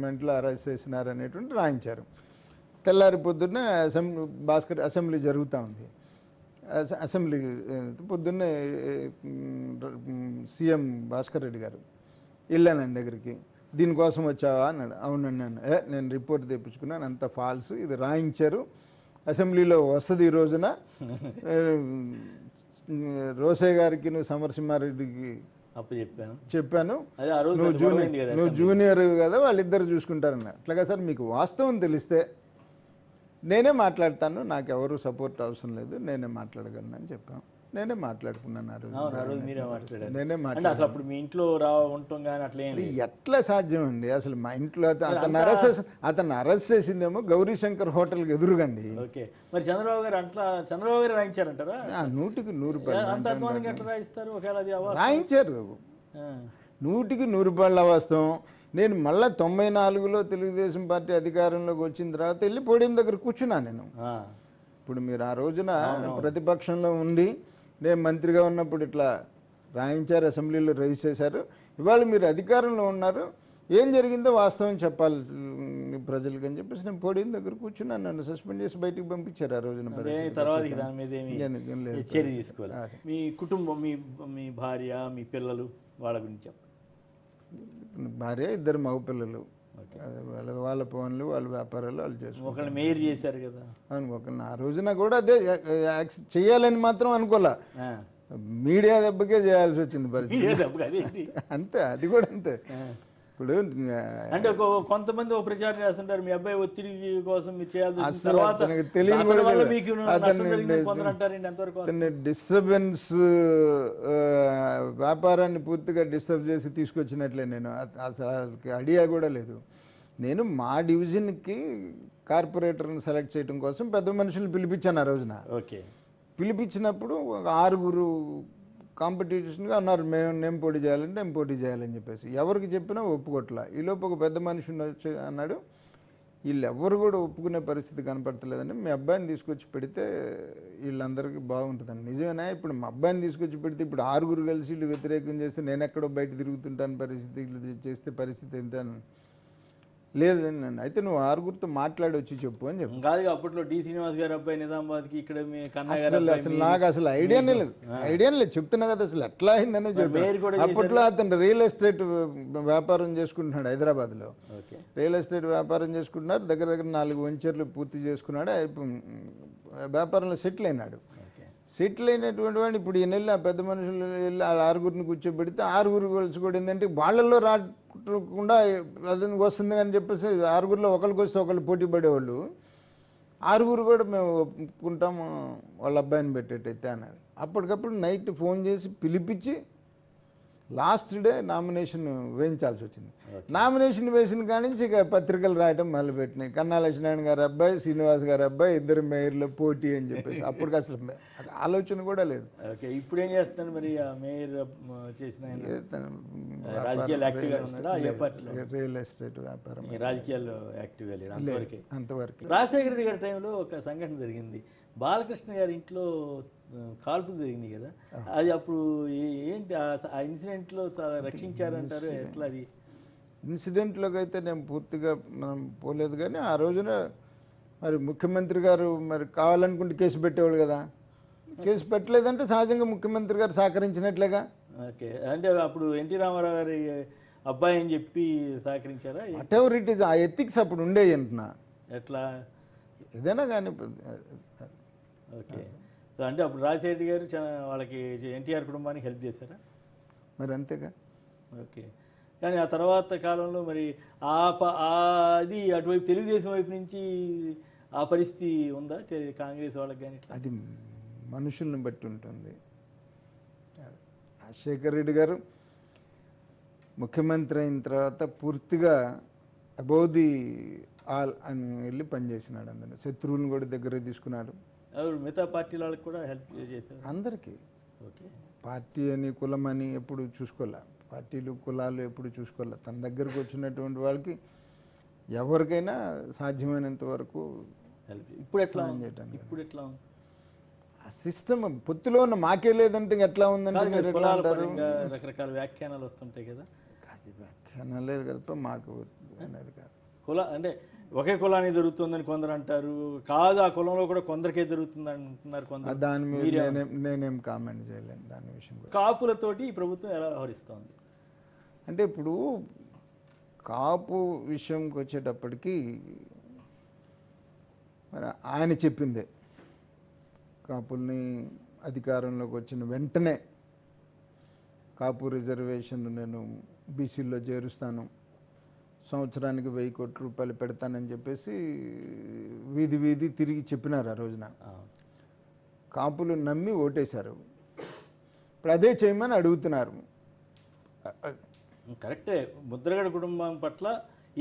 మెంట్లో అరెస్ట్ చేసినారు అనేటువంటి రాయించారు. తెల్లారి పొద్దున్నే భాస్కర్ అసెంబ్లీ జరుగుతూ ఉంది. అసెంబ్లీ పొద్దున్నే సీఎం భాస్కర్ రెడ్డి గారు వెళ్ళాను ఆయన దగ్గరికి. దీనికోసం వచ్చావా అన్నాడు. అవునన్నాను. నేను రిపోర్ట్ తెప్పించుకున్నాను, అంత ఫాల్స్, ఇది రాయించారు, అసెంబ్లీలో వస్తుంది ఈ రోజున. రోసయ్య గారికి నువ్వు సమరసింహారెడ్డికి చెప్పాను, నువ్వు జూనియర్ కదా, వాళ్ళిద్దరు చూసుకుంటారన్న. అట్లాగా సార్, మీకు వాస్తవం తెలిస్తే నేనే మాట్లాడతాను, నాకెవరు సపోర్ట్ అవసరం లేదు, నేనే మాట్లాడగలను అని చెప్పాను. నేనే మాట్లాడుకున్నాను. నేనే మాట్లాడు. మీ ఇంట్లో ఎట్లా సాధ్యం అండి? అసలు మా ఇంట్లో అతను అరెస్ట్ చేసిందేమో గౌరీశంకర్ హోటల్కి ఎదురుగండి. మరి చంద్రబాబు గారు రాయించారంటారా? 100% రాయించారు. 100% వాస్తవం. నేను మళ్ళీ 94లో తెలుగుదేశం పార్టీ అధికారంలోకి వచ్చిన తర్వాత వెళ్ళి పోడియం దగ్గర కూర్చున్నా నేను. ఇప్పుడు మీరు ఆ రోజున ప్రతిపక్షంలో ఉండి నేను మంత్రిగా ఉన్నప్పుడు ఇట్లా రాయించారు, అసెంబ్లీలో రైజ్ చేశారు. ఇవాళ మీరు అధికారంలో ఉన్నారు, ఏం జరిగిందో వాస్తవం చెప్పాలి ప్రజలకి అని చెప్పేసి నేను పోడియం దగ్గర కూర్చున్నాను. నన్ను సస్పెండ్ చేసి బయటికి పంపించారు ఆ రోజున. మీ కుటుంబం, మీ భార్య, మీ పిల్లలు, వాళ్ళ గురించి చెప్పండి. భార్య, 2 మగపిల్లలు. వాళ్ళ పనులు, వాళ్ళ వ్యాపారాలు వాళ్ళు చేసుకుంటారు. మేయర్ చేశారు కదా. అవును, ఒకరిని ఆ రోజున కూడా అదే చేయాలని మాత్రం అనుకోలే. మీడియా దెబ్బకే చేయాల్సి వచ్చింది పరిస్థితి. అంతే, అది కూడా అంతే. ఇప్పుడు అంటే కొంతమంది ఒక ప్రచారం చేస్తుంటారు మీ అబ్బాయి ఒత్తిడి కోసం మీరు చేయాల్సి వచ్చిన అసలు తర్వాత అతనికి తెలియదు అతని కూడా వల్ల తెలియదు. మీకు నష్టం జరిగిందని కొందరు అంటారండి ఎంతవరకు వాస్తవం? అతన్ని డిస్టర్బెన్స్ వ్యాపారాన్ని పూర్తిగా డిస్టర్బ్ చేసి తీసుకొచ్చినట్లే నేను అసలు ఐడియా కూడా లేదు. నేను మా డివిజన్కి కార్పొరేటర్ని సెలెక్ట్ చేయడం కోసం పెద్ద మనుషులు పిలిపించాను ఆ రోజున. ఓకే. పిలిపించినప్పుడు ఒక 6 కాంపిటీషన్గా ఉన్నారు. నేను పోటీ చేయాలంటే నేను పోటీ చేయాలని చెప్పేసి ఎవరికి చెప్పినా ఒప్పుకోట్లా. ఈలోపు ఒక పెద్ద మనిషి వచ్చి అన్నాడు, వీళ్ళెవ్వరు కూడా ఒప్పుకునే పరిస్థితి కనపడతలేదండి, మీ అబ్బాయిని తీసుకొచ్చి పెడితే వీళ్ళందరికీ బాగుంటుందండి. నిజమేనా? ఇప్పుడు మా అబ్బాయిని తీసుకొచ్చి పెడితే ఇప్పుడు 6 కలిసి వీళ్ళు వ్యతిరేకం చేస్తే నేను ఎక్కడో బయట తిరుగుతుంటాను పరిస్థితి, వీళ్ళు చేస్తే పరిస్థితి ఎంత లేదండి. అయితే నువ్వు 6 మాట్లాడి వచ్చి చెప్పు అని చెప్పు. కాదు అప్పట్లో డి శ్రీనివాస్ గారి అబ్బాయి నిజామాబాద్కి, ఇక్కడ మీ కన్నా గారి అసలు అబ్బాయి నాకు అసలు ఐడియానే లేదు చెప్తున్నా కదా అసలు ఎట్లా అయిందనే చెప్తాను. అప్పట్లో అతను రియల్ ఎస్టేట్ వ్యాపారం చేసుకుంటున్నాడు హైదరాబాద్లో. రియల్ ఎస్టేట్ వ్యాపారం చేసుకుంటున్నాడు, దగ్గర దగ్గర 4 వెంచర్లు పూర్తి చేసుకున్నాడు, వ్యాపారంలో సెటిల్ అయినాడు. సెటిల్ అయినటువంటి వాడిని ఇప్పుడు ఈ నెల ఆ పెద్ద మనుషులు వెళ్ళి ఆ 6 కూర్చోబెడితే 6 కలిసి కూడా ఏంటంటే వాళ్ళల్లో రాకుండా అతనికి వస్తుంది అని చెప్పేసి 6లో ఒకరికి వస్తే ఒకళ్ళు పోటీ పడేవాళ్ళు. 6 కూడా మేము ఒప్పుకుంటాము వాళ్ళ అబ్బాయిని పెట్టేటైతే అన్నారు. అప్పటికప్పుడు నైట్ ఫోన్ చేసి పిలిపించి లాస్ట్ డే నామినేషన్ వేయించాల్సి వచ్చింది. నామినేషన్ వేసిన కాడి నుంచి ఇక పత్రికలు రాయటం మొదలుపెట్టినాయి. కన్నా లక్ష్మీనారాయణ గారి అబ్బాయి, శ్రీనివాస్ గారి అబ్బాయి, 2 మేయర్లో పోటీ అని చెప్పేసి. అప్పటికి అసలు ఆలోచన కూడా లేదు. ఓకే. ఇప్పుడు ఏం చేస్తున్నాను మరి? ఆ మేయర్ చేసిన రియల్ ఎస్టేట్ వ్యాపారం, రాజకీయాల్లో యాక్టివ్గా లేదు అంతవరకు. రాజశేఖర రెడ్డి గారి టైంలో ఒక సంఘటన జరిగింది, బాలకృష్ణ గారి ఇంట్లో కాల్పులు జరిగినాయి కదా, అది అప్పుడు ఏంటి ఆ ఇన్సిడెంట్లో రక్షించారంటారు, ఎట్లా అది? ఇన్సిడెంట్లోకి అయితే నేను పూర్తిగా మనం పోలేదు, కానీ ఆ రోజున మరి ముఖ్యమంత్రి గారు మరి కావాలనుకుంటే కేసు పెట్టేవాళ్ళు కదా, కేసు పెట్టలేదంటే సహజంగా ముఖ్యమంత్రి గారు సహకరించినట్లేగా. ఓకే. అంటే అప్పుడు ఎన్టీ రామారావు గారి అబ్బాయి అని చెప్పి సహకరించారా? వాట్ ఎవర్ ఇట్ ఈస్, ఆ ఎథిక్స్ అప్పుడు ఉండేవి అంటున్నా. ఎట్లా? ఏదైనా కానీ. ఓకే. అంటే అప్పుడు రాజశేఖర్ గారు వాళ్ళకి ఎన్టీఆర్ కుటుంబానికి హెల్ప్ చేశారా? మరి అంతేగా. ఓకే. కానీ ఆ తర్వాత కాలంలో మరి అది అటువైపు తెలుగుదేశం వైపు నుంచి ఆ పరిస్థితి ఉందా కాంగ్రెస్ వాళ్ళకి కానీ? అది మనుషుల్ని బట్టి ఉంటుంది. రాజశేఖర రెడ్డి గారు ముఖ్యమంత్రి అయిన తర్వాత పూర్తిగా అబౌవ్ ది ఆల్ అని వెళ్ళి పనిచేసినాడు. అందరినీ శత్రువులను కూడా దగ్గర తీసుకున్నాడు. మిగతా పార్టీల వాళ్ళకి కూడా హెల్ప్ చేశారు అందరికీ. ఓకే. పార్టీ అని కులం అని ఎప్పుడు చూసుకోలే, పార్టీలు కులాలు ఎప్పుడు చూసుకోలే. తన దగ్గరకు వచ్చినటువంటి వాళ్ళకి ఎవరికైనా సాధ్యమైనంత వరకు హెల్ప్. ఇప్పుడు ఎట్లా చేయడానికి? ఇప్పుడు ఎట్లా ఆ సిస్టమ్ పొత్తులో ఉన్న మాకే లేదంటే ఎట్లా ఉందంటే మీరు ఎట్లా అంటారు? రకరకాల వ్యాఖ్యానాలు వస్తుంటాయి కదా. అది వ్యాఖ్యానాలే కదా, మాకు అనేది కాదు. అంటే ఒకే కులానికి జరుగుతుందని కొందరు అంటారు, కాదు ఆ కులంలో కూడా కొందరికే జరుగుతుంది అంటున్నారు కొందరు. దాని మీద నేనేం కామెంట్ చేయలేను దాని విషయం. కాపులతోటి ఈ ప్రభుత్వం ఎలా వ్యవహరిస్తోంది అంటే ఇప్పుడు కాపు విషయంకి వచ్చేటప్పటికి మరి ఆయన చెప్పిందే, కాపుల్ని అధికారంలోకి వచ్చిన వెంటనే కాపు రిజర్వేషన్ నేను బీసీల్లో చేరుస్తాను, సంవత్సరానికి 1000 కోట్ల రూపాయలు పెడతానని చెప్పేసి వీధి వీధి తిరిగి చెప్పినారు ఆ రోజున. కాపులు నమ్మి ఓటేశారు. ఇప్పుడు అదే చేయమని అడుగుతున్నారు. కరెక్టే. ముద్రగడ కుటుంబం పట్ల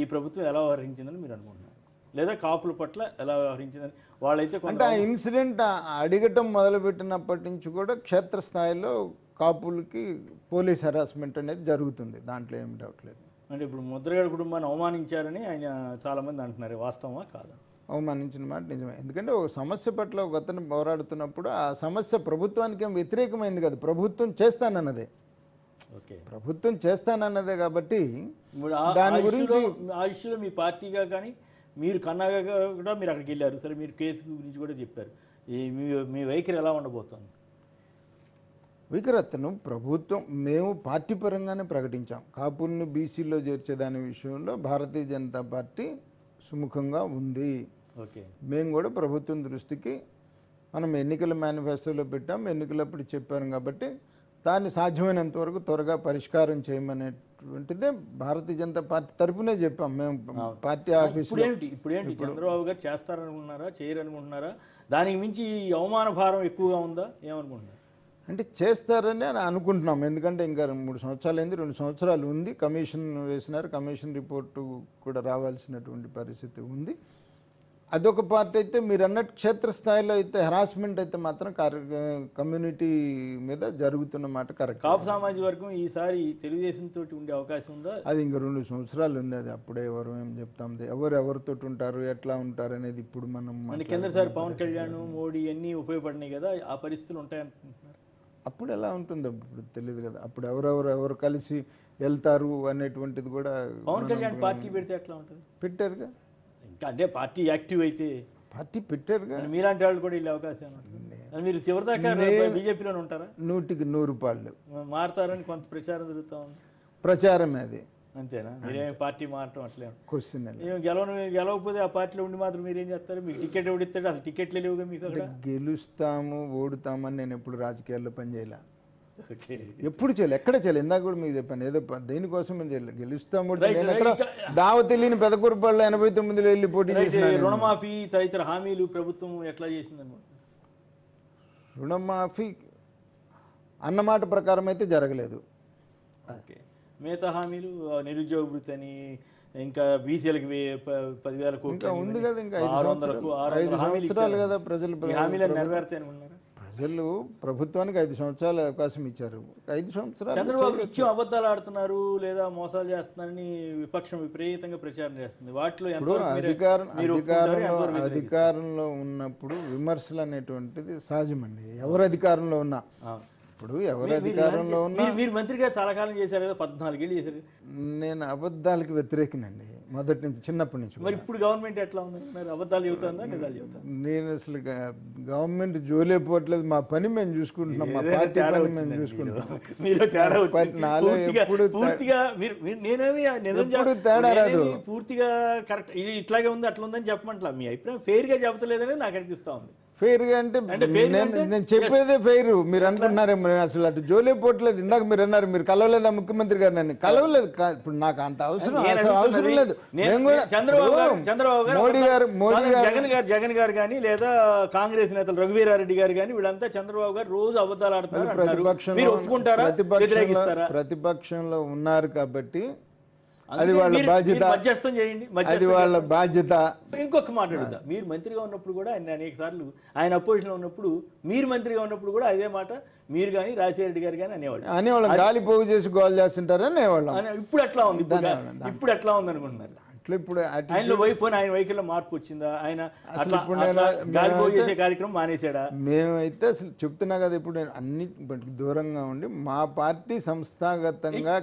ఈ ప్రభుత్వం ఎలా వ్యవహరించిందని మీరు అనుకుంటున్నారు, లేదా కాపుల పట్ల ఎలా వ్యవహరించిందని వాళ్ళైతే అంటే ఆ ఇన్సిడెంట్ అడగటం మొదలుపెట్టినప్పటి నుంచి కూడా క్షేత్రస్థాయిలో కాపులకి పోలీస్ హెరాస్మెంట్ అనేది జరుగుతుంది, దాంట్లో ఏం డౌట్ లేదు. అంటే ఇప్పుడు ముద్రగడ కుటుంబాన్ని అవమానించారని ఆయన చాలామంది అంటున్నారు, వాస్తవమా కాదా? అవమానించిన మాట నిజమే. ఎందుకంటే ఒక సమస్య పట్ల ఒక అతను పోరాడుతున్నప్పుడు ఆ సమస్య ప్రభుత్వానికి ఏం వ్యతిరేకమైంది కదా, ప్రభుత్వం చేస్తానన్నదే. ఓకే. ప్రభుత్వం చేస్తానన్నదే కాబట్టి దాని గురించి ఆ ఇష్యూలో మీ పార్టీగా కానీ మీరు కన్నాగా కూడా మీరు అక్కడికి వెళ్ళారు, సరే మీరు కేసు గురించి కూడా చెప్పారు, మీ వైఖరి ఎలా ఉండబోతోంది? వికరత్ను ప్రభుత్వం మేము పార్టీ పరంగానే ప్రకటించాం, కాపుల్ని బీసీలో చేర్చేదాని విషయంలో భారతీయ జనతా పార్టీ సుముఖంగా ఉంది. ఓకే. మేము కూడా ప్రభుత్వం దృష్టికి మనం ఎన్నికల మేనిఫెస్టోలో పెట్టాం, ఎన్నికలప్పుడు చెప్పాను కాబట్టి దాన్ని సాధ్యమైనంత వరకు త్వరగా పరిష్కారం చేయమనేటువంటిదే భారతీయ జనతా పార్టీ తరఫునే చెప్పాం మేము పార్టీ ఆఫీసులో. ఇప్పుడేంటి చంద్రబాబు గారు చేస్తారనుకుంటున్నారా, చేయరనుకుంటున్నారా? దానికి మించి ఈ అవమాన భారం ఎక్కువగా ఉందా, ఏమనుకుంటున్నారు? అంటే చేస్తారని అనుకుంటున్నాం. ఎందుకంటే ఇంకా 3 సంవత్సరాలు అయింది, 2 సంవత్సరాలు ఉంది. కమిషన్ వేసినారు, కమిషన్ రిపోర్టు కూడా రావాల్సినటువంటి పరిస్థితి ఉంది. అదొక పార్ట్ అయితే, మీరు అన్నట్టు క్షేత్రస్థాయిలో అయితే హెరాస్మెంట్ అయితే మాత్రం కమ్యూనిటీ మీద జరుగుతున్న మాట కరెక్ట్. కాపు సామాజిక వర్గం ఈసారి తెలుగుదేశం తోటి ఉండే అవకాశం ఉందా? అది ఇంకా 2 సంవత్సరాలు ఉంది. అది అప్పుడే ఎవరు ఏం చెప్తాం, ఎవరితో ఉంటారు, ఎట్లా ఉంటారు అనేది ఇప్పుడు మనం కిందసారి పవన్ కళ్యాణ్, మోడీ అన్నీ ఉపయోగపడినాయి కదా, ఆ పరిస్థితులు ఉంటాయనుకుంటున్నారు. అప్పుడు ఎలా ఉంటుందో ఇప్పుడు తెలియదు కదా. అప్పుడు ఎవరు కలిసి వెళ్తారు అనేటువంటిది కూడా. పవన్ కళ్యాణ్ పార్టీ పెడితే ఎట్లా ఉంటుంది? పెట్టారుగా. ఇంకా అంటే పార్టీ యాక్టివ్ అయితే పార్టీ పెట్టారుగా. మీలాంటి వాళ్ళు కూడా వెళ్ళే అవకాశం ఉంటుంది. మీరు చివరిదాకా బీజేపీలోనే ఉంటారా? 100కి 100 పాళ్ళు మారుతారని కొంత ప్రచారం జరుగుతా ఉంది. ప్రచారమే అది. అంతేనా? మీరేం పార్టీ మారటం అట్లే క్వశ్చన్ గెలవకపోతే ఆ పార్టీలో ఉండి మాత్రం మీరేం చేస్తారు? మీకు టికెట్ ఎవడిస్తాడు? అసలు టికెట్లు లేవుగా మీకు అక్కడ. గెలుస్తాము ఓడుతామని నేను ఎప్పుడు రాజకీయాల్లో పనిచేయాల, ఎప్పుడు చేయలే, ఎక్కడ చేయలేదు. ఇందాక కూడా మీకు చెప్పాను, ఏదో దేనికోసం మేము చేయలేదు. గెలుస్తాము. నేను ఎక్కడ దావ తెలియని పెదకూరుపాడులో 89లో వెళ్ళి పోటీ చేసిన. రుణమాఫీ తదితర హామీలు ప్రభుత్వం ఎట్లా చేసిందన్నమాట? రుణమాఫీ అన్నమాట ప్రకారం అయితే జరగలేదు. ఓకే. మిగతా హామీలు నిరుద్యోగ వృత్తి అని, ఇంకా బీసీలకు 10,000 కోట్లు ఉంది కదా, ఇంకా 5 సంవత్సరాలు కదా ప్రజలు. హామీలను నెరవేరుతాయని ఉన్నారు. ప్రజలు ప్రభుత్వానికి 5 సంవత్సరాల అవకాశం ఇచ్చారు. 5 సంవత్సరాలు చంద్రబాబు ఇచ్చి అబద్ధాలు ఆడుతున్నారు లేదా మోసాలు చేస్తున్నారని విపక్షం విపరీతంగా ప్రచారం చేస్తుంది. వాటిలో అధికారంలో ఉన్నప్పుడు విమర్శలు అనేటువంటిది సహజమండి, ఎవరు అధికారంలో ఉన్నా. ఇప్పుడు ఎవరు అధికారంలో ఉన్నా. మీరు మంత్రిగా చాలా కాలం చేశారు కదా, 14 ఏళ్ళు చేశారు. నేను అబద్ధాలకు వ్యతిరేకినండి మొదటి నుంచి, చిన్నప్పటి నుంచి. మరి ఇప్పుడు గవర్నమెంట్ ఎట్లా ఉంది? మరి అబద్ధాలు చెబుతుందా, నిజాలు చెబుతా? నేను అసలు గవర్నమెంట్ జోలే పోవట్లేదు, మా పని మేము చూసుకుంటున్నాం, మా పార్టీ పని మేము చూసుకుంటున్నాం. నాలో ఎప్పుడు తేడా రాదు. పూర్తిగా కరెక్ట్, ఇది ఇట్లాగే ఉంది అట్లా ఉందని చెప్పమంటా. మీ అభిప్రాయం ఫెయిర్ గా చెబుతలేదనేది నాకు అనిపిస్తా ఉంది. ఫెయిర్ గా అంటే నేను చెప్పేదే ఫెయిర్. మీరు అనుకుంటున్నారేమో అసలు అటు జోలే పోవట్లేదు. ఇందాక మీరు అన్నారు మీరు కలవలేదా ముఖ్యమంత్రి గారు? నన్ను కలవలేదు. ఇప్పుడు నాకు అంత అవసరం లేదు. మోడీ గారు జగన్ గారు కానీ లేదా కాంగ్రెస్ నేతలు రఘువీరారెడ్డి గారు కానీ వీళ్ళంతా చంద్రబాబు గారు రోజు అబద్ధాలు ఆడుతున్నారు. ప్రతిపక్షంలో ఉన్నారు కాబట్టి అది వాళ్ళ బాధ్యత. మధ్యస్థం చేయండి, అది వాళ్ళ బాధ్యత. ఇంకొక మాట అడుగుతా, మీరు మంత్రిగా ఉన్నప్పుడు కూడా అనేక సార్లు ఆయన అపోజిషన్ లో ఉన్నప్పుడు, మీరు మంత్రిగా ఉన్నప్పుడు కూడా అదే మాట మీరు కానీ రాజశేఖర రెడ్డి గారు కానీ అనేవాళ్ళం. గాలి పోగు చేసి గోల్ చేస్తుంటారు అనేవాళ్ళం. ఇప్పుడు ఎట్లా ఉంది? ఇప్పుడు ఎట్లా ఉంది అనుకుంటున్నారు? ఇప్పుడు ఆయనలో వైపోయిన ఆయన వైఖరిలో మార్పు వచ్చిందా? ఆయన కార్యక్రమం మానేశాడా? మేమైతే అసలు చెప్తున్నా కదా, ఇప్పుడు నేను అన్నిటి దూరంగా ఉండి మా పార్టీ సంస్థాగతంగా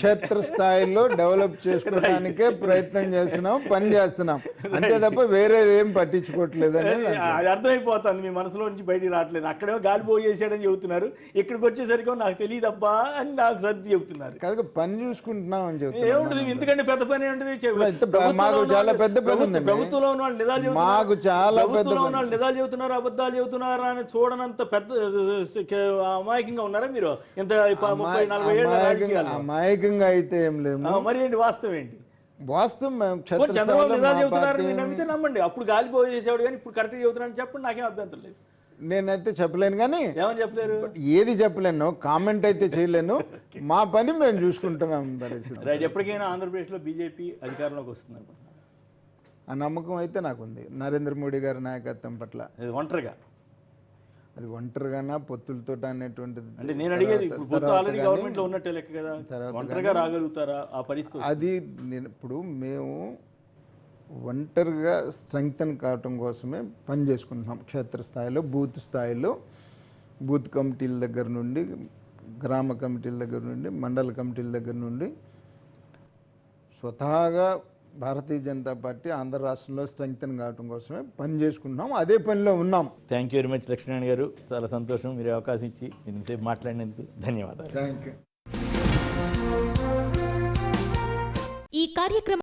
క్షేత్రస్థాయిలో డెవలప్ చేసుకోవడానికే ప్రయత్నం చేస్తున్నాం, పని చేస్తున్నాం, అంతే తప్ప వేరేది ఏం పట్టించుకోవట్లేదు అనేది అది అర్థమైపోతుంది. మీ మనసులో నుంచి బయటికి రావట్లేదు. అక్కడేమో గాలి పోగు చేసాడని చెబుతున్నారు, ఇక్కడికి వచ్చేసరికి నాకు తెలియదబ్బా అని నాకు సర్ది చెబుతున్నారు. కాదు, పని చూసుకుంటున్నాం అని చెప్తున్నారు. ఏముంటుంది ఎందుకంటే పెద్ద పని ఉంటుంది. మాకు చాలా పెద్ద పని ఉంది. ప్రభుత్వంలో ఉన్న వాళ్ళు నిజాలు చెబుతున్నారు, మాకు చాలా పెద్ద నిజాలు చెబుతున్నారు, అబద్ధాలు చెబుతున్నారా అని చూడనంత పెద్ద అమాయకంగా ఉన్నారా మీరు? ఇంత 30-40 ఏళ్ళు అమాయకంగా అయితే ఏం లేదు. మరి ఏంటి వాస్తవం ఏంటి? వాస్తవం చంద్రబాబు నిజాలు చెబుతున్నారు, నమ్మితే నమ్మండి. అప్పుడు గాలిపోయి చేసేవాడు కానీ ఇప్పుడు కరెక్ట్ చెబుతున్నారని చెప్పండి, నాకేం అభ్యంతరం లేదు. నేనైతే చెప్పలేను, కానీ ఏమని చెప్పలేరు, ఏది చెప్పలేను, కామెంట్ అయితే చేయలేను. మా పని మేము చూసుకుంటున్నాం. రైట్. ఎప్పటికైనా ఆంధ్రప్రదేశ్లో బీజేపీ అధికారంలోకి వస్తుంది ఆ నమ్మకం అయితే నాకుంది. నరేంద్ర మోడీ గారి నాయకత్వం పట్ల. ఒంటరిగా, అది ఒంటరిగానా పొత్తులతో అనేటువంటిది అంటే నేను అడిగేది, ఆల్రెడీ గవర్నమెంట్ లో ఉన్నట్టే లెక్క కదా, ఒంటరిగా రాగలుగుతారా ఆ పరిస్థితి? అది ఇప్పుడు మేము ఒంటరిగా స్ట్రెంగ్తన్ కావటం కోసమే పని చేసుకుంటున్నాం. క్షేత్రస్థాయిలో, బూత్ స్థాయిలో, బూత్ కమిటీల దగ్గర నుండి, గ్రామ కమిటీల దగ్గర నుండి, మండల కమిటీల దగ్గర నుండి స్వతహాగా భారతీయ జనతా పార్టీ ఆంధ్ర రాష్ట్రంలో స్ట్రెంగ్తన్ కావటం కోసమే పని చేసుకుంటున్నాం. అదే పనిలో ఉన్నాం. Thank you very much Lakshminarayana గారు. చాలా సంతోషం మీరు అవకాశం ఇచ్చి ఇంతసేపు మాట్లాడినందుకు ధన్యవాదాలు. Thank you. ఈ కార్యక్రమం